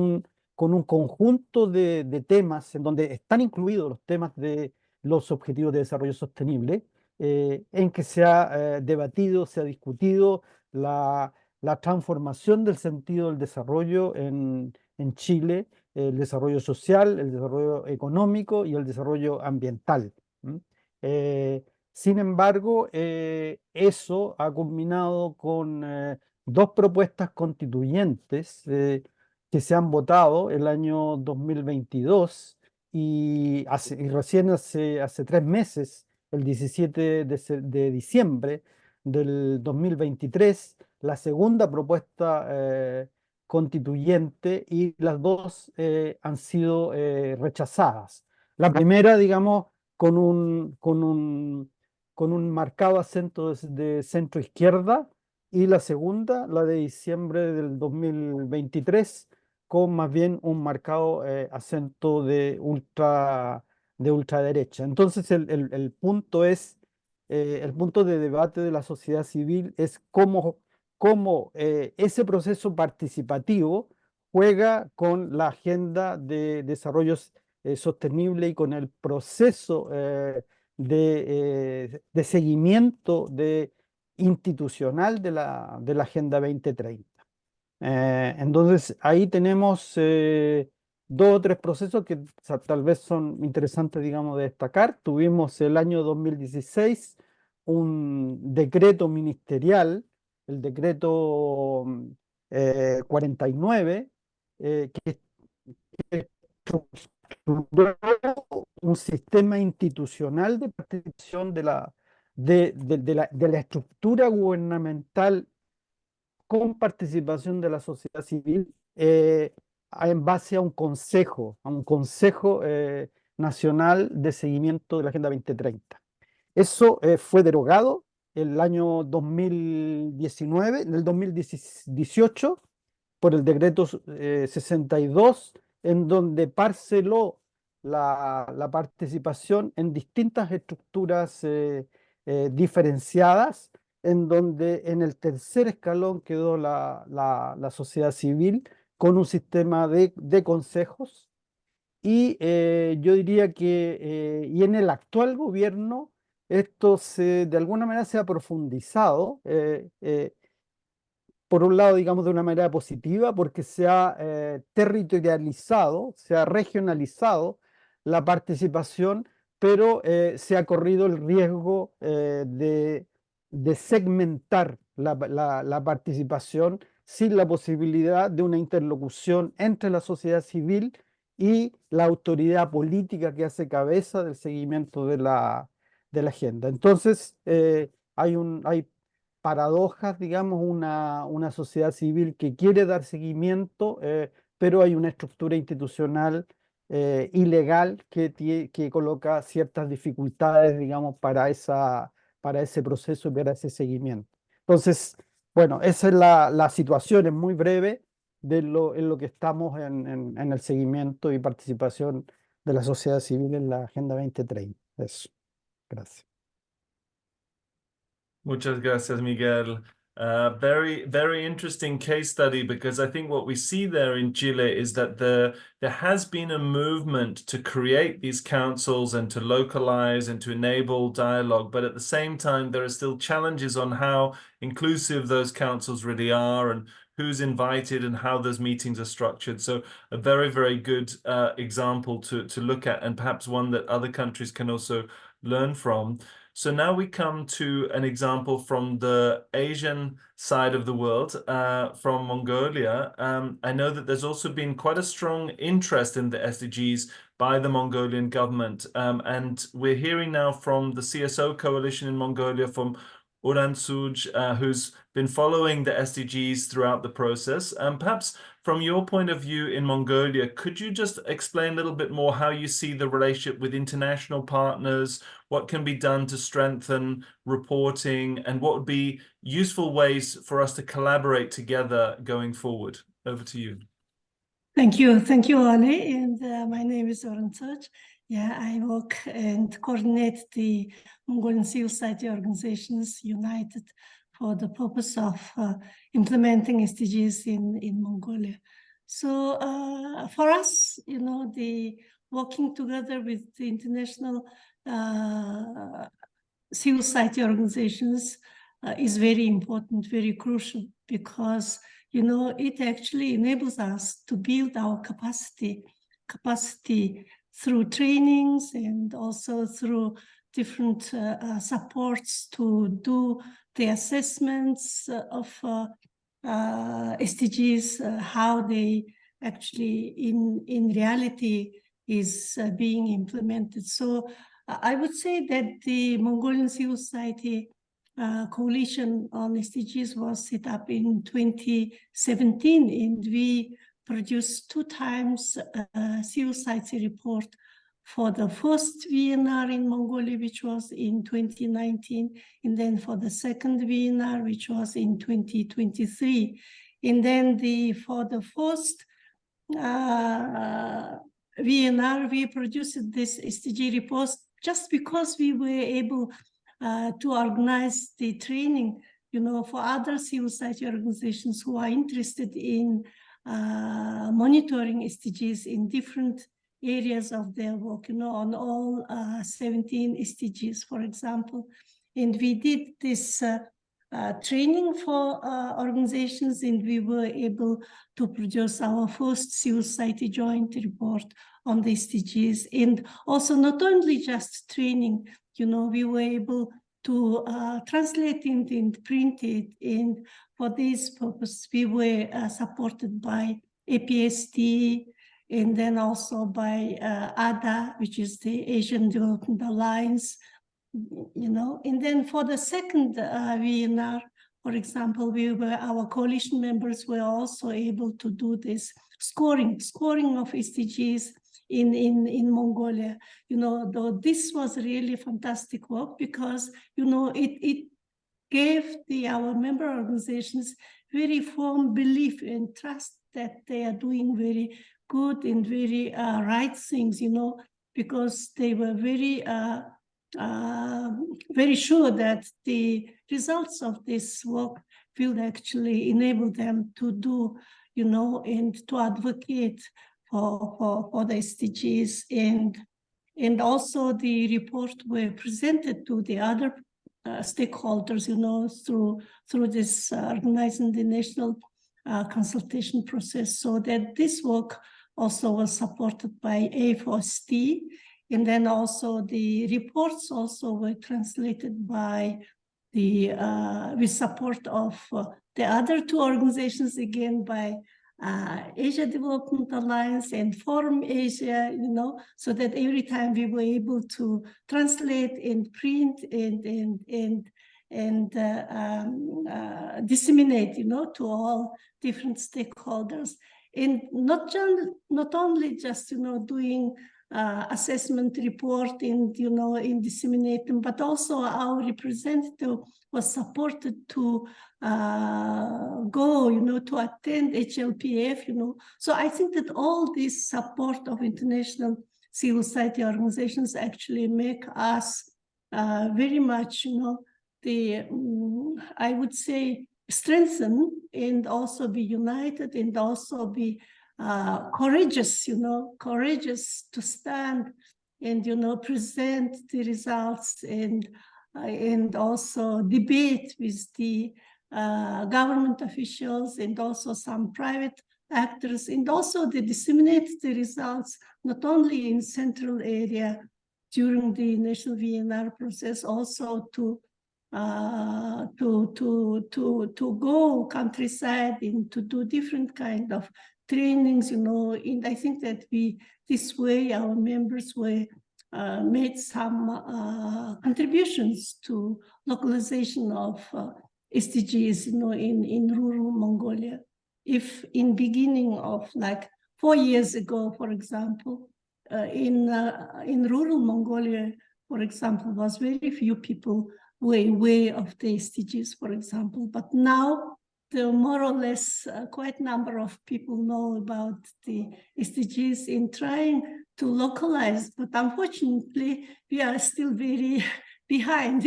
un conjunto de temas en donde están incluidos los temas de los objetivos de desarrollo sostenible, en que se ha debatido, se ha discutido la transformación del sentido del desarrollo en Chile, el desarrollo social, el desarrollo económico y el desarrollo ambiental. Sin embargo, eso ha culminado con dos propuestas constituyentes que se han votado el año 2022, y recién hace 3 meses, el 17 de diciembre del 2023, la segunda propuesta constituyente, y las dos han sido rechazadas. La primera, digamos, con un marcado acento de centro izquierda, y la segunda, la de diciembre del 2023, con más bien un marcado acento de ultraderecha. Entonces, el punto es, el punto de debate de la sociedad civil es cómo ese proceso participativo juega con la agenda de desarrollo sostenible y con el proceso de seguimiento institucional de la Agenda 2030. Entonces, ahí tenemos dos o tres procesos que tal vez son interesantes, digamos, de destacar. Tuvimos el año 2016 un decreto ministerial, el decreto 49, que estructuró un sistema institucional de participación de la estructura gubernamental con participación de la sociedad civil, en base a un consejo nacional de seguimiento de la Agenda 2030. Eso fue derogado el año 2019, en el 2018 por el decreto 62, en donde parceló la participación en distintas estructuras diferenciadas, en donde en el tercer escalón quedó la sociedad civil con un sistema de consejos. Y yo diría que y en el actual gobierno esto de alguna manera se ha profundizado, por un lado, digamos, de una manera positiva, porque se ha territorializado, se ha regionalizado la participación, pero se ha corrido el riesgo de segmentar la participación sin la posibilidad de una interlocución entre la sociedad civil y la autoridad política que hace cabeza del seguimiento de la agenda. Entonces, hay paradojas, digamos, una sociedad civil que quiere dar seguimiento, pero hay una estructura institucional ilegal que coloca ciertas dificultades, digamos, para ese proceso y para ese seguimiento. Entonces, bueno, esa es la situación, es muy breve en lo que estamos en el seguimiento y participación de la sociedad civil en la Agenda 2030. Eso, gracias. Muchas gracias, Miguel. Very, very interesting case study, because I think what we see there in Chile is that there has been a movement to create these councils and to localize and to enable dialogue. But at the same time, there are still challenges on how inclusive those councils really are and who's invited and how those meetings are structured. So a very, very good example to look at, and perhaps one that other countries can also learn from. So now we come to an example from the Asian side of the world, from Mongolia. I know that there's also been quite a strong interest in the SDGs by the Mongolian government. And we're hearing now from the CSO coalition in Mongolia, from Uransuj, who's been following the SDGs throughout the process. Perhaps from your point of view in Mongolia, could you just explain a little bit more how you see the relationship with international partners, what can be done to strengthen reporting, and what would be useful ways for us to collaborate together going forward? Over to you. Thank you, Ali. And my name is Uransuj. Yeah, I work and coordinate the Mongolian civil society organizations united for the purpose of implementing SDGs in Mongolia. So for us, the working together with the international civil society organizations is very important, very crucial, because it actually enables us to build our capacity through trainings and also through different supports to do the assessments of SDGs, how they actually in reality is being implemented. So I would say that the Mongolian civil society coalition on SDGs was set up in 2017, and we produced 2 times a civil society report for the first VNR in Mongolia, which was in 2019, and then for the second VNR, which was in 2023. And then for the first VNR, we produced this SDG report just because we were able to organize the training, for other civil society organizations who are interested in monitoring SDGs in different areas of their work, on all 17 SDGs, for example. And we did this training for organizations, and we were able to produce our first civil society joint report on the SDGs. And also not only just training, we were able to translate it and print it. And for this purpose, we were supported by APST, and then also by ADA, which is the Asian Development Alliance, And then for the second VNR, for example, our coalition members were also able to do this scoring of SDGs in Mongolia. Though this was really fantastic work, because it gave our member organizations very firm belief and trust that they are doing very good and very right things, because they were very very sure that the results of this work will actually enable them to do, and to advocate for the SDGs. And also the report were presented to the other stakeholders, through this organizing the national consultation process, so that this work also was supported by A4ST. And then also the reports also were translated by with support of the other two organizations, again by Asia Development Alliance and Forum Asia, so that every time we were able to translate and print and disseminate, to all different stakeholders, and not only just doing assessment report and in disseminating, but also our representative was supported to go, to attend HLPF, So I think that all this support of international civil society organizations actually make us very much, I would say, strengthen and also be united and also be courageous, courageous to stand and, present the results and also debate with the government officials and also some private actors, and also they disseminate the results not only in central area during the national VNR process, also to go countryside and to do different kind of trainings, and I think that this way our members were made some contributions to localization of SDGs, in rural Mongolia. If in beginning of like 4 years ago, for example, in rural Mongolia, for example, was very few people were aware of the SDGs, for example, but now there are more or less quite a number of people know about the SDGs in trying to localize, but unfortunately, we are still very behind,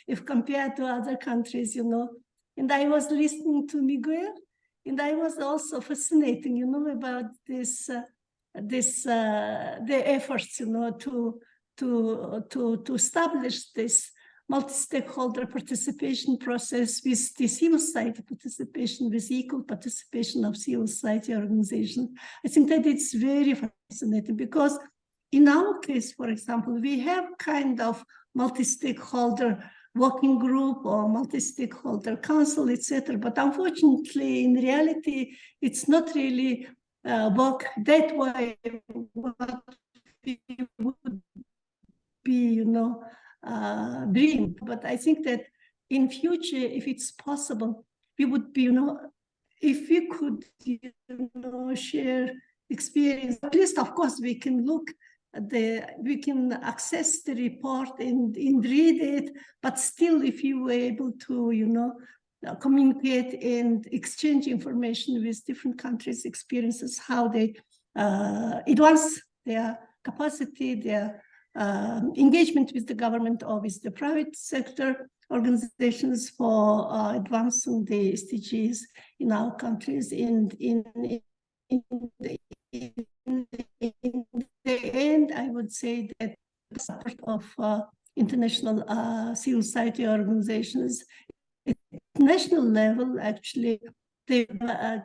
if compared to other countries, And I was listening to Miguel, and I was also fascinated, about the efforts, to establish this multi-stakeholder participation process with the civil society participation, with equal participation of civil society organizations. I think that it's very fascinating because in our case, for example, we have kind of multi-stakeholder working group or multi-stakeholder council, etc. But unfortunately, in reality, it's not really work that way. What we would be, dream. But I think that in future, if it's possible, we would be, if we could, share experience. At least, of course, we can look at we can access the report and read it. But still, if you were able to, communicate and exchange information with different countries' experiences, how they advance their capacity, their engagement with the government or with the private sector organizations for advancing the SDGs in our countries. In the end, I would say that the support of international civil society organizations at national level, actually, they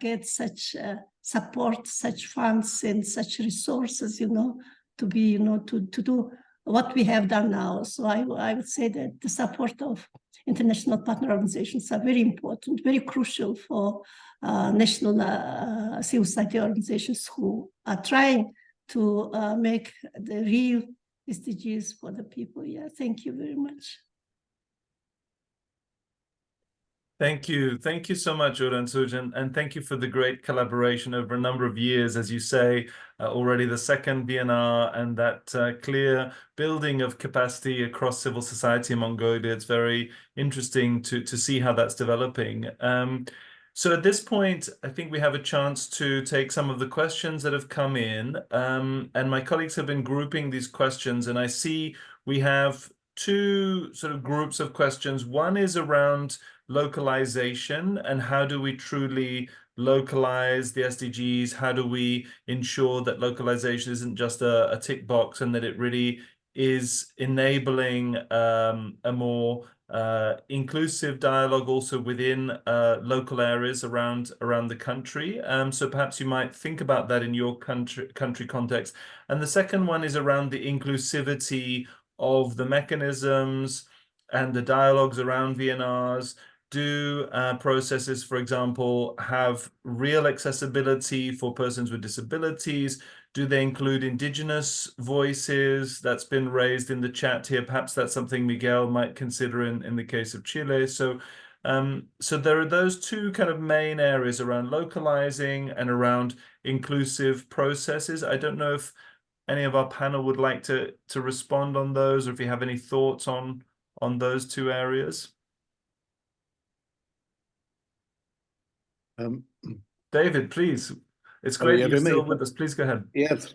get such support, such funds, and such resources, to be, to do what we have done now. So I would say that the support of international partner organizations are very important, very crucial for national civil society organizations who are trying to make the real SDGs for the people. Yeah, thank you very much. Thank you. Thank you so much, Oransuj, and thank you for the great collaboration over a number of years, as you say, already the second VNR, and that clear building of capacity across civil society in Mongolia. It's very interesting to see how that's developing. So at this point, I think we have a chance to take some of the questions that have come in, and my colleagues have been grouping these questions, and I see we have two sort of groups of questions. One is around localization and how do we truly localize the SDGs? How do we ensure that localization isn't just a tick box and that it really is enabling a more inclusive dialogue also within local areas around the country. So perhaps you might think about that in your country context. And the second one is around the inclusivity of the mechanisms and the dialogues around VNRs. Do processes, for example, have real accessibility for persons with disabilities? Do they include indigenous voices? That's been raised in the chat here. Perhaps that's something Miguel might consider in the case of Chile. So, so there are those two kind of main areas around localizing and around inclusive processes. I don't know if any of our panel would like to respond on those, or if you have any thoughts on those two areas. David, please. It's great you're still with us. Please go ahead. Yes,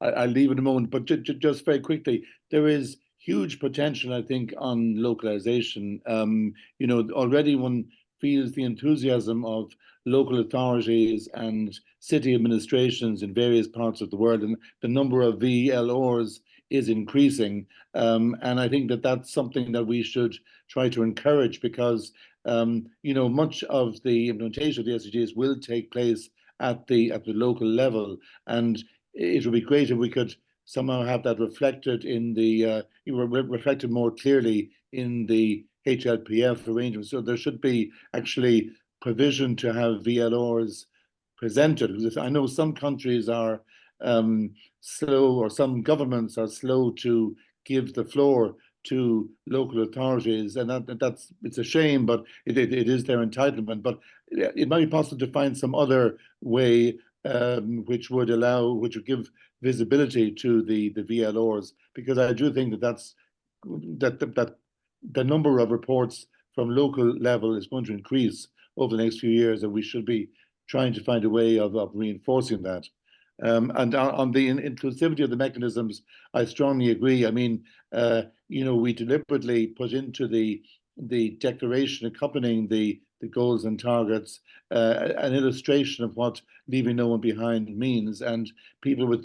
I'll leave in a moment, but just very quickly, there is huge potential, I think, on localization. You know, already one feels the enthusiasm of local authorities and city administrations in various parts of the world, and the number of VLRs is increasing. And I think that that's something that we should try to encourage, because you know, much of the implementation of the SDGs will take place at the local level, and it would be great if we could somehow have that reflected in the reflected more clearly in the HLPF arrangement. So there should be actually provision to have VLRs presented, because I know some countries are slow, or some governments are slow to give the floor to local authorities, and that's it's a shame, but it is their entitlement. But it might be possible to find some other way which would give visibility to the VLRs, because I do think that the number of reports from local level is going to increase over the next few years, and we should be trying to find a way of reinforcing that. And on the inclusivity of the mechanisms, I strongly agree. I mean, you know, we deliberately put into the declaration accompanying the goals and targets an illustration of what leaving no one behind means, and people with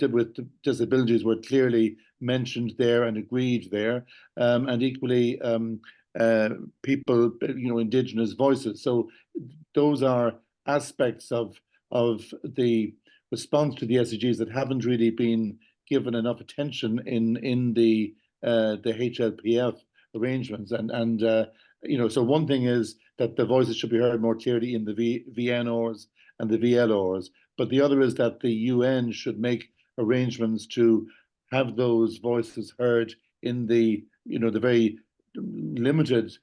disabilities were clearly mentioned there and agreed there, and equally people, you know, indigenous voices. So those are aspects of the response to the SDGs that haven't really been given enough attention in the HLPF arrangements, and you know, so one thing is that the voices should be heard more clearly in the VNRs and the VLRs, but the other is that the UN should make arrangements to have those voices heard in the, you know, the very limited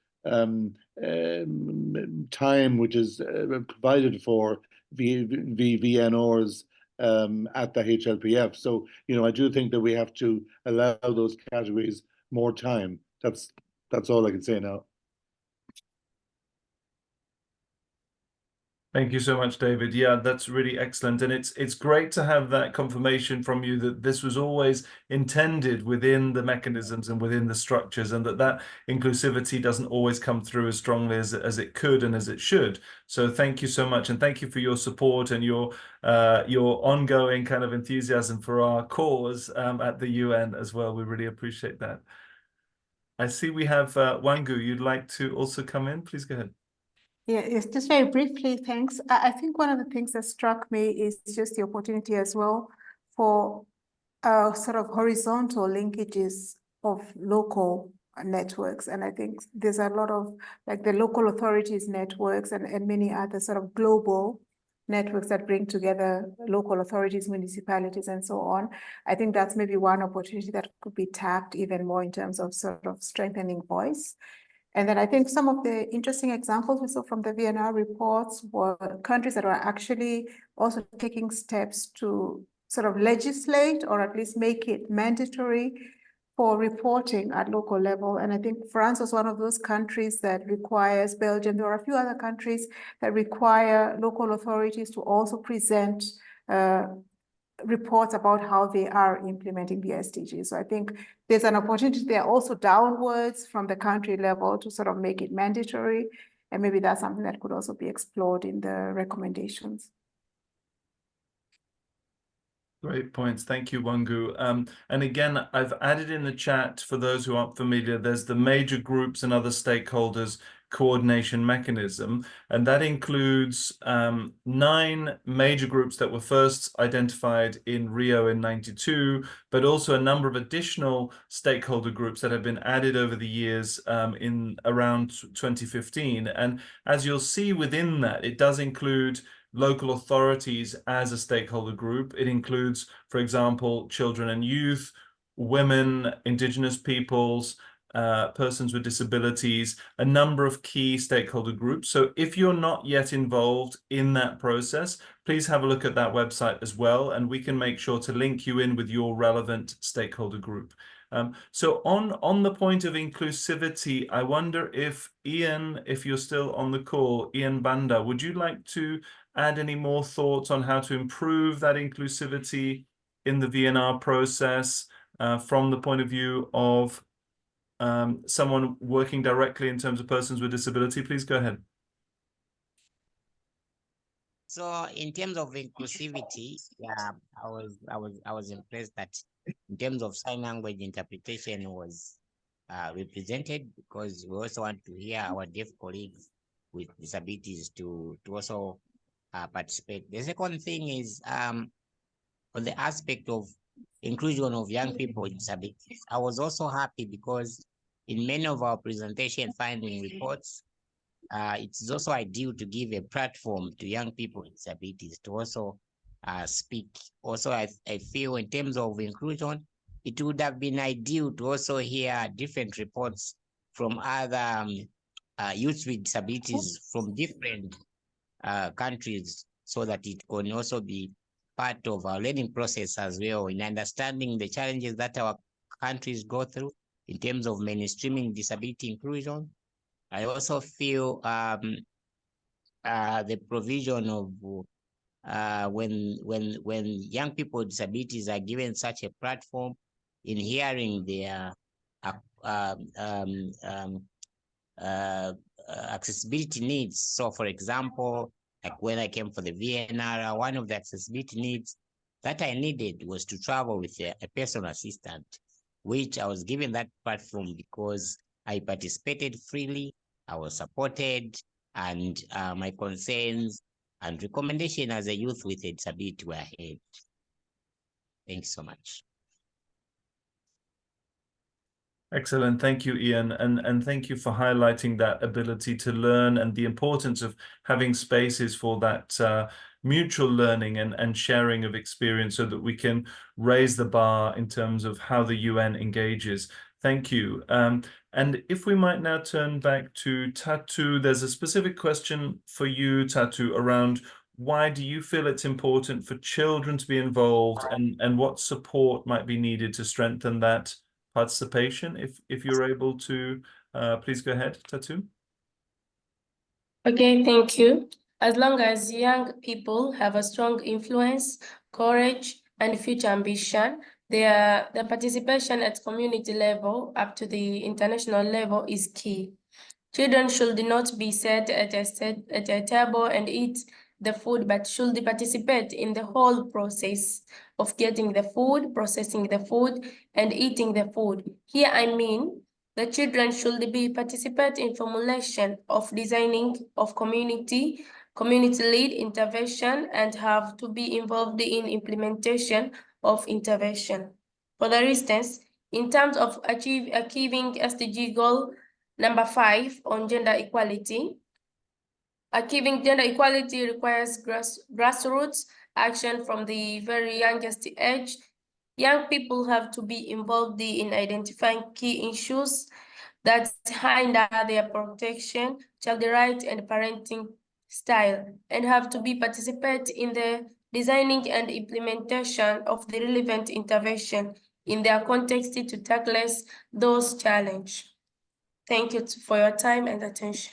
time which is provided for VNRs at the HLPF. So, you know, I do think that we have to allow those categories more time. That's all I can say now. Thank you so much, David. Yeah, that's really excellent. And it's great to have that confirmation from you that this was always intended within the mechanisms and within the structures, and that inclusivity doesn't always come through as strongly as it could and as it should. So thank you so much. And thank you for your support and your ongoing kind of enthusiasm for our cause at the UN as well. We really appreciate that. I see we have Wangu. You'd like to also come in? Please go ahead. Yeah, it's just very briefly, thanks. I think one of the things that struck me is just the opportunity as well for sort of horizontal linkages of local networks. And I think there's a lot of like the local authorities networks and many other sort of global networks that bring together local authorities, municipalities, and so on. I think that's maybe one opportunity that could be tapped even more in terms of sort of strengthening voice. And then I think some of the interesting examples we saw from the VNR reports were countries that were actually also taking steps to sort of legislate or at least make it mandatory for reporting at local level. And I think France was one of those countries that requires Belgium. There are a few other countries that require local authorities to also present reports about how they are implementing the SDGs. So I think there's an opportunity there also downwards from the country level to sort of make it mandatory. And maybe that's something that could also be explored in the recommendations. Great points. Thank you, Wangu. And again, I've added in the chat, for those who aren't familiar, there's the major groups and other stakeholders coordination mechanism, and that includes 9 major groups that were first identified in Rio in '92, but also a number of additional stakeholder groups that have been added over the years in around 2015. And as you'll see within that, it does include local authorities as a stakeholder group. It includes, for example, children and youth, women, indigenous peoples, persons with disabilities, a number of key stakeholder groups. So if you're not yet involved in that process, please have a look at that website as well, and we can make sure to link you in with your relevant stakeholder group. So on the point of inclusivity, I wonder if Ian, if you're still on the call, Ian Banda, would you like to add any more thoughts on how to improve that inclusivity in the VNR process from the point of view of someone working directly in terms of persons with disability? Please go ahead. So in terms of inclusivity, yeah, I was impressed that in terms of sign language interpretation was represented, because we also want to hear our deaf colleagues with disabilities to also participate. The second thing is on the aspect of inclusion of young people with disabilities. I was also happy because in many of our presentation finding reports, it's also ideal to give a platform to young people with disabilities to also speak. Also, I feel in terms of inclusion, it would have been ideal to also hear different reports from other youth with disabilities from different countries, so that it can also be part of our learning process as well in understanding the challenges that our countries go through in terms of mainstreaming disability inclusion. I also feel the provision of when young people with disabilities are given such a platform in hearing their accessibility needs. So, for example, like when I came for the VNR, one of the accessibility needs that I needed was to travel with a personal assistant, which I was given that platform because I participated freely, I was supported, and my concerns and recommendation as a youth with a disability were heard. Thanks so much. Excellent. Thank you, Ian. And thank you for highlighting that ability to learn and the importance of having spaces for that mutual learning and sharing of experience so that we can raise the bar in terms of how the UN engages. Thank you. And if we might now turn back to Tatu, there's a specific question for you, Tatu, around why do you feel it's important for children to be involved, and what support might be needed to strengthen that participation? If you're able to, please go ahead, Tatu. Okay, thank you. As long as young people have a strong influence, courage, and future ambition, their participation at community level up to the international level is key. Children should not be set at a table and eat the food, but should participate in the whole process of getting the food, processing the food, and eating the food. Here I mean the children should be participate in formulation of designing of community lead intervention, and have to be involved in implementation of intervention. For instance, in terms of achieving SDG goal number 5 on gender equality, achieving gender equality requires grassroots action from the very youngest age. Young people have to be involved in identifying key issues that hinder their protection, child rights, and parenting style, and have to be participate in the designing and implementation of the relevant intervention in their context to tackle those challenges. Thank you for your time and attention.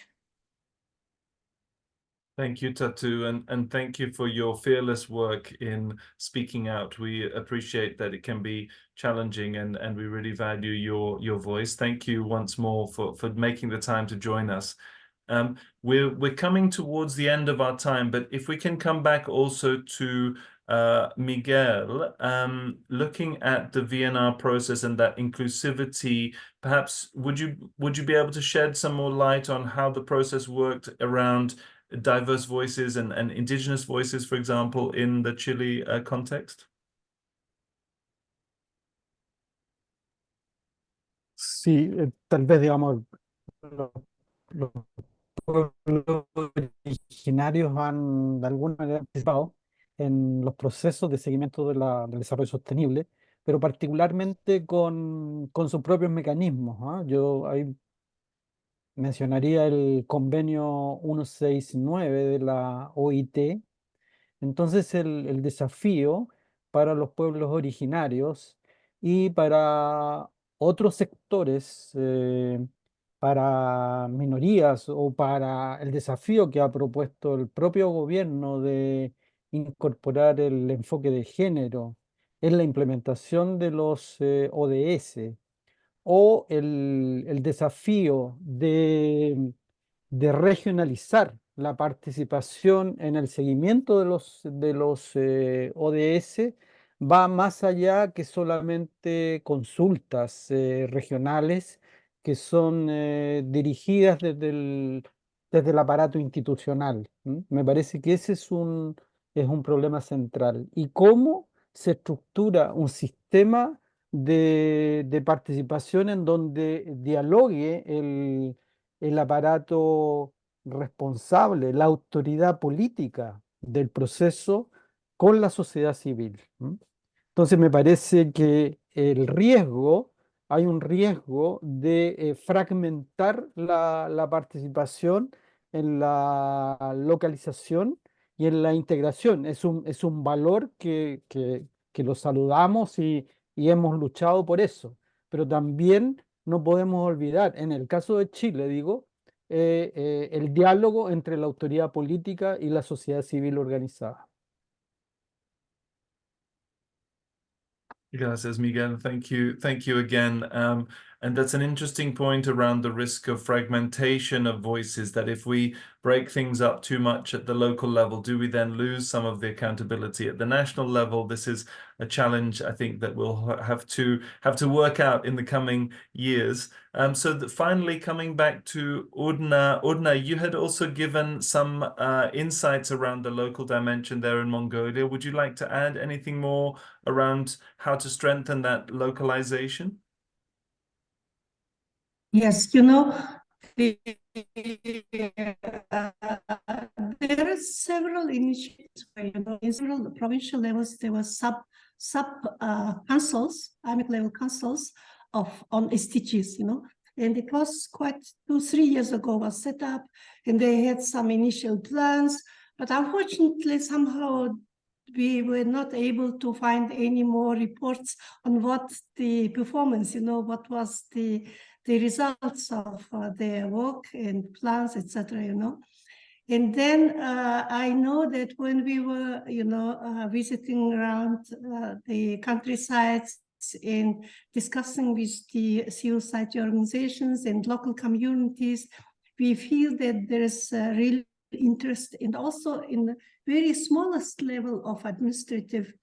Thank you, Tatu, and thank you for your fearless work in speaking out. We appreciate that it can be challenging, and we really value your voice. Thank you once more for making the time to join us. We're coming towards the end of our time, but if we can come back also to Miguel, looking at the VNR process and that inclusivity, perhaps would you be able to shed some more light on how the process worked around diverse voices and indigenous voices, for example, in the Chile context? Sí, tal vez, digamos, los pueblos originarios han de alguna manera participado en los procesos de seguimiento del desarrollo sostenible, pero particularmente con sus propios mecanismos, ¿ah? Yo ahí mencionaría el convenio 169 de la OIT. Entonces el desafío para los pueblos originarios y para otros sectores, para minorías o para el desafío que ha propuesto el propio gobierno de incorporar el enfoque de género en la implementación de los ODS, o el desafío de regionalizar la participación en el seguimiento de los ODS, va más allá que solamente consultas regionales que son dirigidas desde el aparato institucional. Me parece que ese es un problema central. ¿Y cómo se estructura un sistema de participación en donde dialogue el aparato responsable, la autoridad política del proceso con la sociedad civil? Entonces me parece que hay un riesgo de fragmentar la participación en la localización y en la integración. Es un valor que lo saludamos y hemos luchado por eso, pero también no podemos olvidar, en el caso de Chile, digo, el diálogo entre la autoridad política y la sociedad civil organizada. Gracias, Miguel. Thank you again. And that's an interesting point around the risk of fragmentation of voices, that if we break things up too much at the local level, do we then lose some of the accountability at the national level? This is a challenge, I think, that we'll have to work out in the coming years. So that finally, coming back to Udna, you had also given some insights around the local dimension there in Mongolia. Would you like to add anything more around how to strengthen that localization? Yes, there are several initiatives where, in several provincial levels, there were sub councils, AMIC level councils on SDGs, and it was quite 2-3 years ago was set up, and they had some initial plans, but unfortunately somehow we were not able to find any more reports on what the performance, what was the results of their work and plans, etc. And then I know that when we were, visiting around the countrysides and discussing with the civil society organizations and local communities, we feel that there is real interest, and also in the very smallest level of administrative,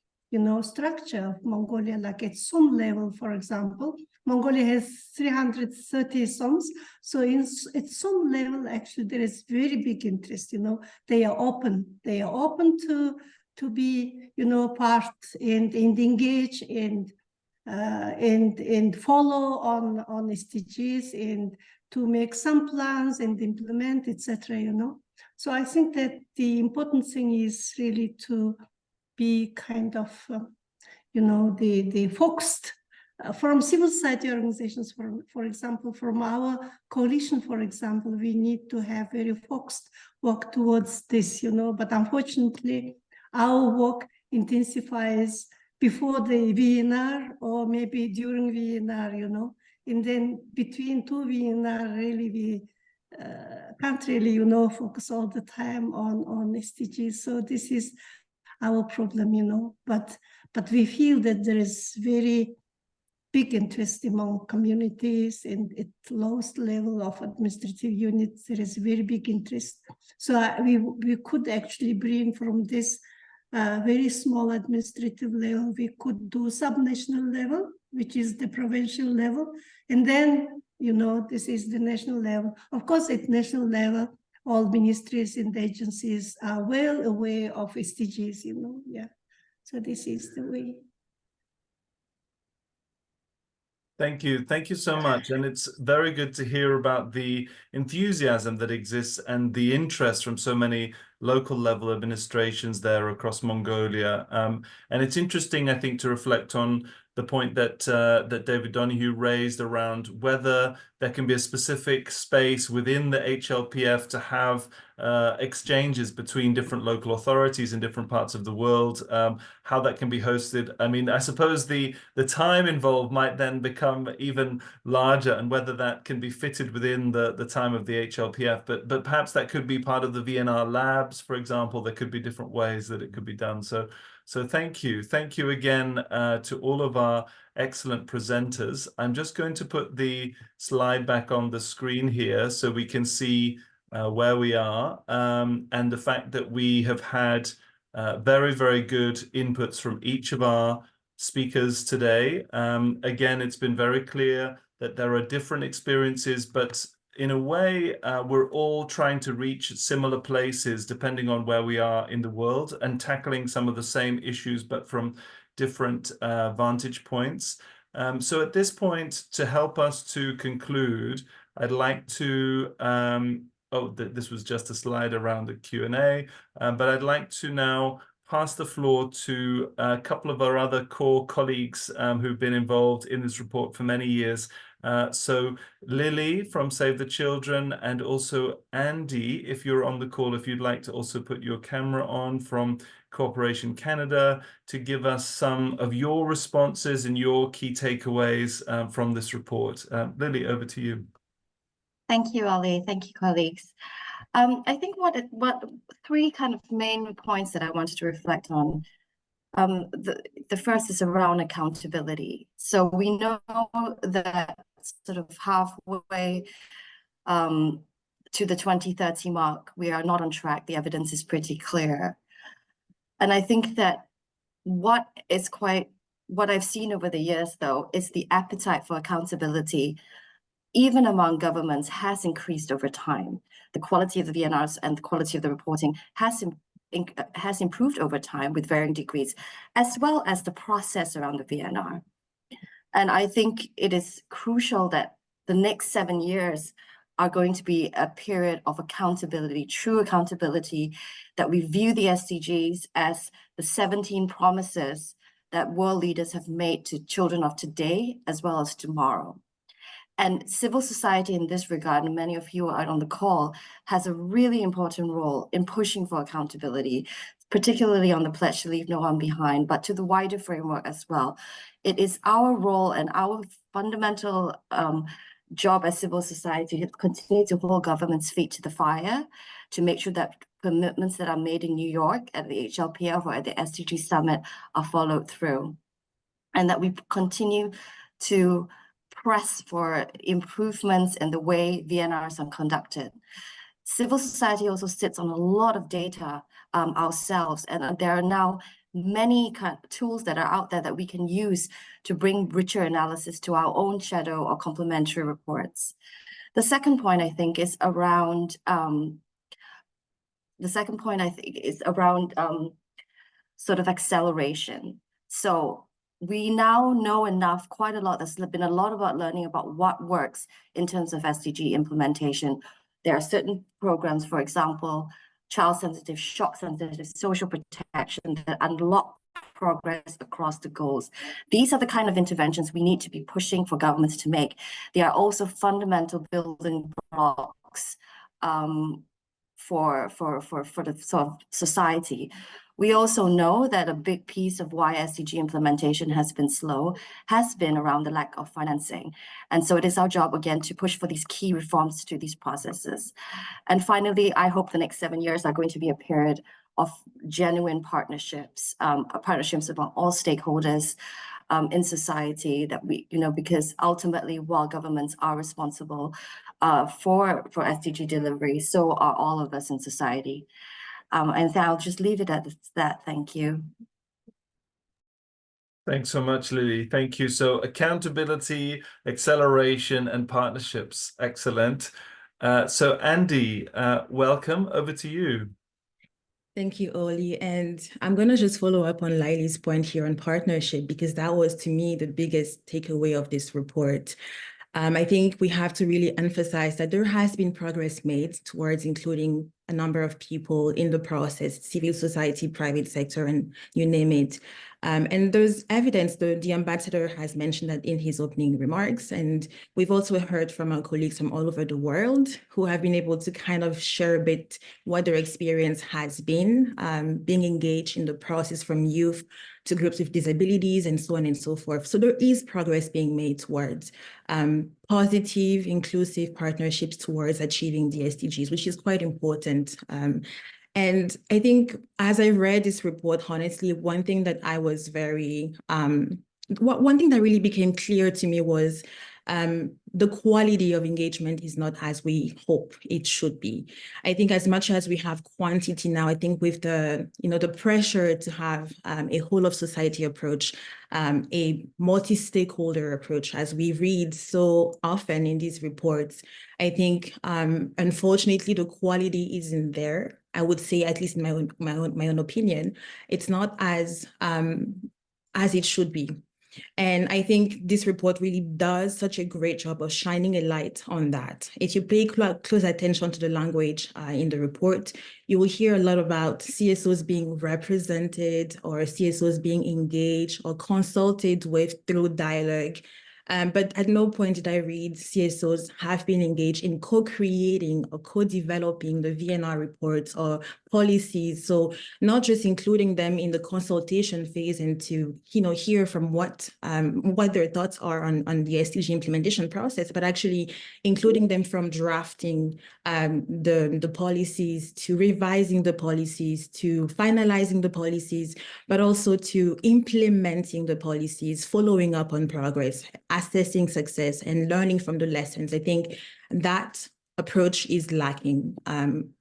structure of Mongolia, like at SOM level, for example. Mongolia has 330 SOMs, so at SOM level, actually, there is very big interest. They are open to be, part and engage and follow on SDGs and to make some plans and implement, etc. So I think that the important thing is really to be kind of, the focused from civil society organizations, for example, from our coalition, for example, we need to have very focused work towards this, but unfortunately, our work intensifies before the VNR or maybe during VNR, and then between two VNR, really, we can't really, focus all the time on SDGs. So this is our problem, but we feel that there is very big interest among communities, and at lowest level of administrative units, there is very big interest. So we could actually bring from this very small administrative level, we could do subnational level, which is the provincial level, and then, this is the national level. Of course, at national level, all ministries and agencies are well aware of SDGs, yeah. So this is the way. Thank you. Thank you so much. And it's very good to hear about the enthusiasm that exists and the interest from so many local level administrations there across Mongolia. And it's interesting, I think, to reflect on the point that that David Donoghue raised around whether there can be a specific space within the HLPF to have exchanges between different local authorities in different parts of the world, how that can be hosted. I mean, I suppose the time involved might then become even larger, and whether that can be fitted within the time of the HLPF, but perhaps that could be part of the VNR labs, for example. There could be different ways that it could be done. So thank you. Thank you again to all of our excellent presenters. I'm just going to put the slide back on the screen here so we can see where we are, and the fact that we have had very, very good inputs from each of our speakers today. Again, it's been very clear that there are different experiences, but in a way, we're all trying to reach similar places depending on where we are in the world, and tackling some of the same issues, but from different vantage points. So at this point, to help us to conclude, I'd like to, this was just a slide around the Q&A, but I'd like to now pass the floor to a couple of our other core colleagues who've been involved in this report for many years. So Lily from Save the Children, and also Andy, if you're on the call, if you'd like to also put your camera on, from Cooperation Canada, to give us some of your responses and your key takeaways from this report. Lily, over to you. Thank you, Ali. Thank you, colleagues. I think what three kind of main points that I wanted to reflect on. The first is around accountability. So we know that sort of halfway to the 2030 mark, we are not on track. The evidence is pretty clear. And I think that what I've seen over the years, though, is the appetite for accountability, even among governments, has increased over time. The quality of the VNRs and the quality of the reporting has improved over time with varying degrees, as well as the process around the VNR. And I think it is crucial that the next 7 years are going to be a period of accountability, true accountability, that we view the SDGs as the 17 promises that world leaders have made to children of today as well as tomorrow. And civil society in this regard, and many of you are on the call, has a really important role in pushing for accountability, particularly on the pledge to leave no one behind, but to the wider framework as well. It is our role and our fundamental job as civil society to continue to hold government's feet to the fire, to make sure that commitments that are made in New York at the HLPF or at the SDG Summit are followed through, and that we continue to press for improvements in the way VNRs are conducted. Civil society also sits on a lot of data ourselves, and there are now many kind of tools that are out there that we can use to bring richer analysis to our own shadow or complementary reports. The second point, I think, is around sort of acceleration. So we now know enough, quite a lot. There's been a lot about learning about what works in terms of SDG implementation. There are certain programs, for example, child-sensitive, shock-sensitive, social protection, that unlock progress across the goals. These are the kind of interventions we need to be pushing for governments to make. They are also fundamental building blocks for the sort of society. We also know that a big piece of why SDG implementation has been slow has been around the lack of financing. And so it is our job again to push for these key reforms to these processes. And finally, I hope the next 7 years are going to be a period of genuine partnerships, partnerships among all stakeholders in society, that we, because ultimately, while governments are responsible for SDG delivery, so are all of us in society. And I'll just leave it at that. Thank you. Thanks so much, Lily. Thank you. So accountability, acceleration, and partnerships. Excellent. So Andy, welcome. Over to you. Thank you, Oli. And I'm going to just follow up on Lily's point here on partnership, because that was, to me, the biggest takeaway of this report. I think we have to really emphasize that there has been progress made towards including a number of people in the process, civil society, private sector, and you name it. And there's evidence, the ambassador has mentioned that in his opening remarks, and we've also heard from our colleagues from all over the world who have been able to kind of share a bit what their experience has been, being engaged in the process from youth to groups with disabilities and so on and so forth. So there is progress being made towards positive, inclusive partnerships towards achieving the SDGs, which is quite important. And I think as I read this report, honestly, one thing that I was very, one thing that really became clear to me was the quality of engagement is not as we hope it should be. I think as much as we have quantity now, I think with the, the pressure to have a whole of society approach, a multi-stakeholder approach, as we read so often in these reports, I think, unfortunately, the quality isn't there. I would say, at least in my own opinion, it's not as it should be. And I think this report really does such a great job of shining a light on that. If you pay close attention to the language in the report, you will hear a lot about CSOs being represented or CSOs being engaged or consulted with through dialogue. But at no point did I read CSOs have been engaged in co-creating or co-developing the VNR reports or policies. So not just including them in the consultation phase and to hear from what their thoughts are on the SDG implementation process, but actually including them from drafting the policies to revising the policies to finalizing the policies, but also to implementing the policies, following up on progress, assessing success, and learning from the lessons. I think that approach is lacking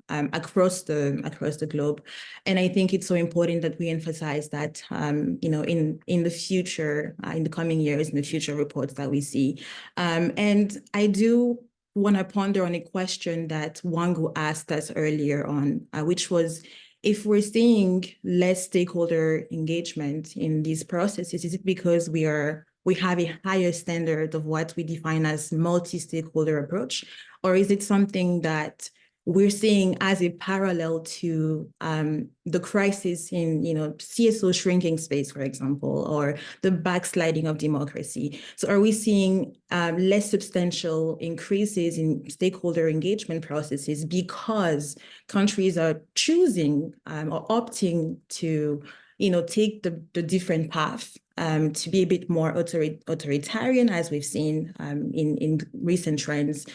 across the globe, and I think it's so important that we emphasize that in the future, in the coming years, in the future reports that we see. And I do want to ponder on a question that Wangu asked us earlier on, which was, if we're seeing less stakeholder engagement in these processes, is it because we have a higher standard of what we define as multi-stakeholder approach, or is it something that we're seeing as a parallel to the crisis in CSO shrinking space, for example, or the backsliding of democracy? So are we seeing less substantial increases in stakeholder engagement processes because countries are choosing or opting to take the different path to be a bit more authoritarian, as we've seen in recent trends,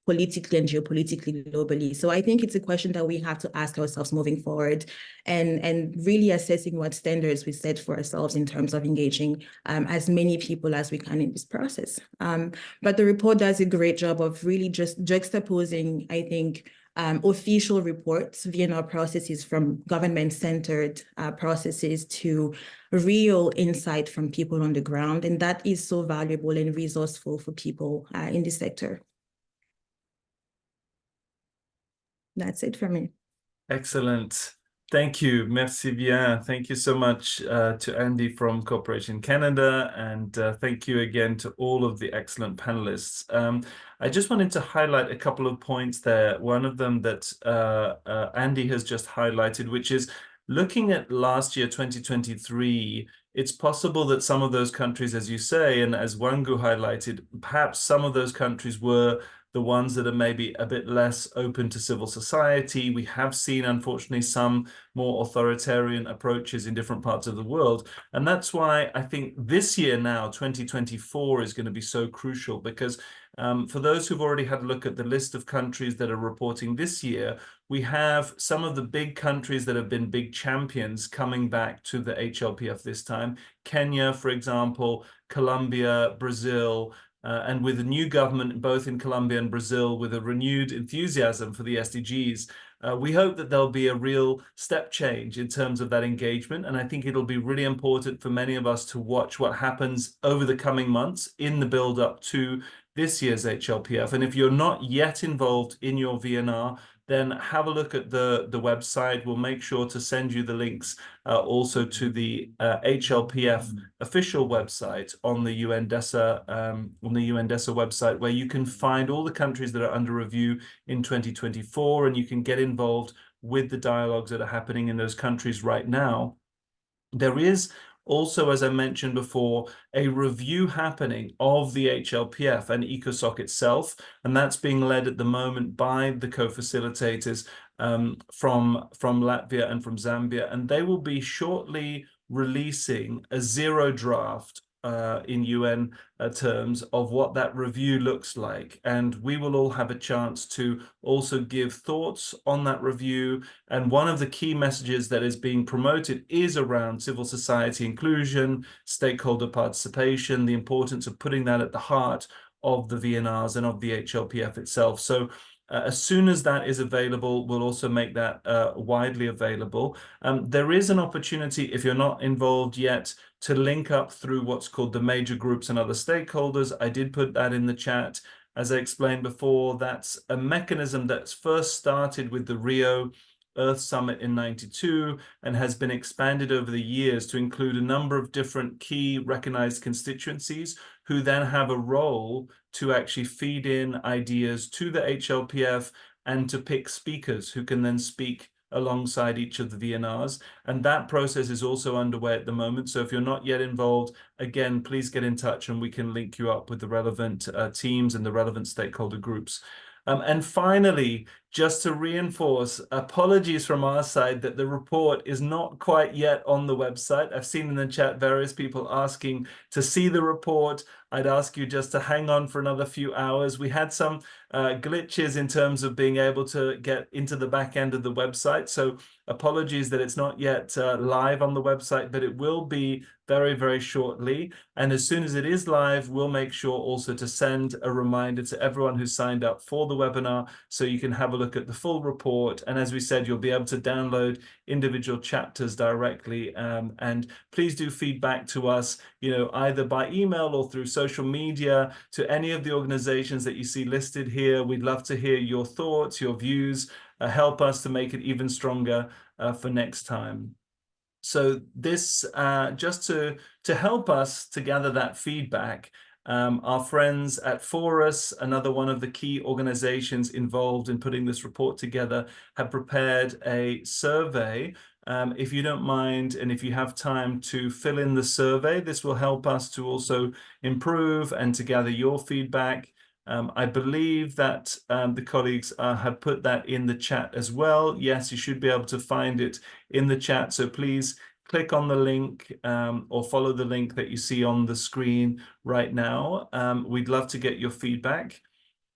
politically and geopolitically globally? So I think it's a question that we have to ask ourselves moving forward, and really assessing what standards we set for ourselves in terms of engaging as many people as we can in this process. But the report does a great job of really just juxtaposing, I think, official reports, VNR processes from government-centered processes to real insight from people on the ground. And that is so valuable and resourceful for people in this sector. That's it for me. Excellent. Thank you. Merci bien. Thank you so much to Andy from Corporation Canada, and thank you again to all of the excellent panelists. I just wanted to highlight a couple of points there. One of them that Andy has just highlighted, which is looking at last year, 2023, it's possible that some of those countries, as you say, and as Wangu highlighted, perhaps some of those countries were the ones that are maybe a bit less open to civil society. We have seen, unfortunately, some more authoritarian approaches in different parts of the world. And that's why I think this year now, 2024, is going to be so crucial, because for those who've already had a look at the list of countries that are reporting this year, we have some of the big countries that have been big champions coming back to the HLPF this time. Kenya, for example, Colombia, Brazil, and with a new government, both in Colombia and Brazil, with a renewed enthusiasm for the SDGs, we hope that there'll be a real step change in terms of that engagement. And I think it'll be really important for many of us to watch what happens over the coming months in the build up to this year's HLPF. And if you're not yet involved in your VNR, then have a look at the website. We'll make sure to send you the links also to the HLPF official website on the UNDESA website, where you can find all the countries that are under review in 2024, and you can get involved with the dialogues that are happening in those countries right now. There is also, as I mentioned before, a review happening of the HLPF and ECOSOC itself, and that's being led at the moment by the co-facilitators from Latvia and from Zambia, and they will be shortly releasing a zero draft in UN terms of what that review looks like. And we will all have a chance to also give thoughts on that review. And one of the key messages that is being promoted is around civil society inclusion, stakeholder participation, the importance of putting that at the heart of the VNRs and of the HLPF itself. So as soon as that is available, we'll also make that widely available. There is an opportunity, if you're not involved yet, to link up through what's called the major groups and other stakeholders. I did put that in the chat. As I explained before, that's a mechanism that's first started with the Rio Earth Summit in '92 and has been expanded over the years to include a number of different key recognized constituencies who then have a role to actually feed in ideas to the HLPF and to pick speakers who can then speak alongside each of the VNRs. And that process is also underway at the moment. So if you're not yet involved, again, please get in touch and we can link you up with the relevant teams and the relevant stakeholder groups. And finally, just to reinforce, apologies from our side that the report is not quite yet on the website. I've seen in the chat various people asking to see the report. I'd ask you just to hang on for another few hours. We had some glitches in terms of being able to get into the back end of the website. So apologies that it's not yet live on the website, but it will be very, very shortly. And as soon as it is live, we'll make sure also to send a reminder to everyone who signed up for the webinar so you can have a look at the full report. And as we said, you'll be able to download individual chapters directly. And please do feedback to us, either by email or through social media, to any of the organizations that you see listed here. We'd love to hear your thoughts, your views, help us to make it even stronger for next time. So this, just to help us to gather that feedback, our friends at Forus, another one of the key organizations involved in putting this report together, have prepared a survey. If you don't mind, and if you have time to fill in the survey, this will help us to also improve and to gather your feedback. I believe that the colleagues have put that in the chat as well. Yes, you should be able to find it in the chat. So please click on the link or follow the link that you see on the screen right now. We'd love to get your feedback.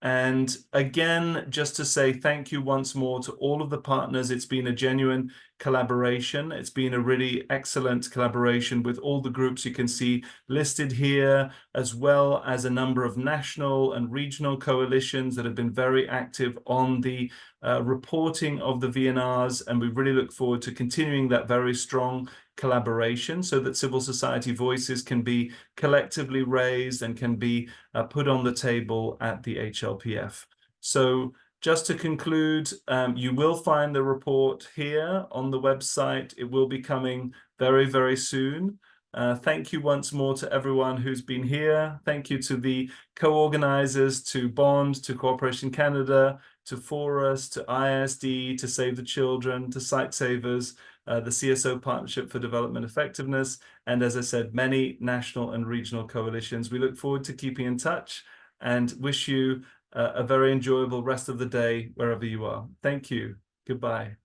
And again, just to say thank you once more to all of the partners. It's been a genuine collaboration. It's been a really excellent collaboration with all the groups you can see listed here, as well as a number of national and regional coalitions that have been very active on the reporting of the VNRs. And we really look forward to continuing that very strong collaboration so that civil society voices can be collectively raised and can be put on the table at the HLPF. So just to conclude, you will find the report here on the website. It will be coming very, very soon. Thank you once more to everyone who's been here. Thank you to the co-organizers, to Bond, to Cooperation Canada, to Forus, to ISD, to Save the Children, to Site Savers, the CSO Partnership for Development Effectiveness, and as I said, many national and regional coalitions. We look forward to keeping in touch and wish you a very enjoyable rest of the day wherever you are. Thank you. Goodbye.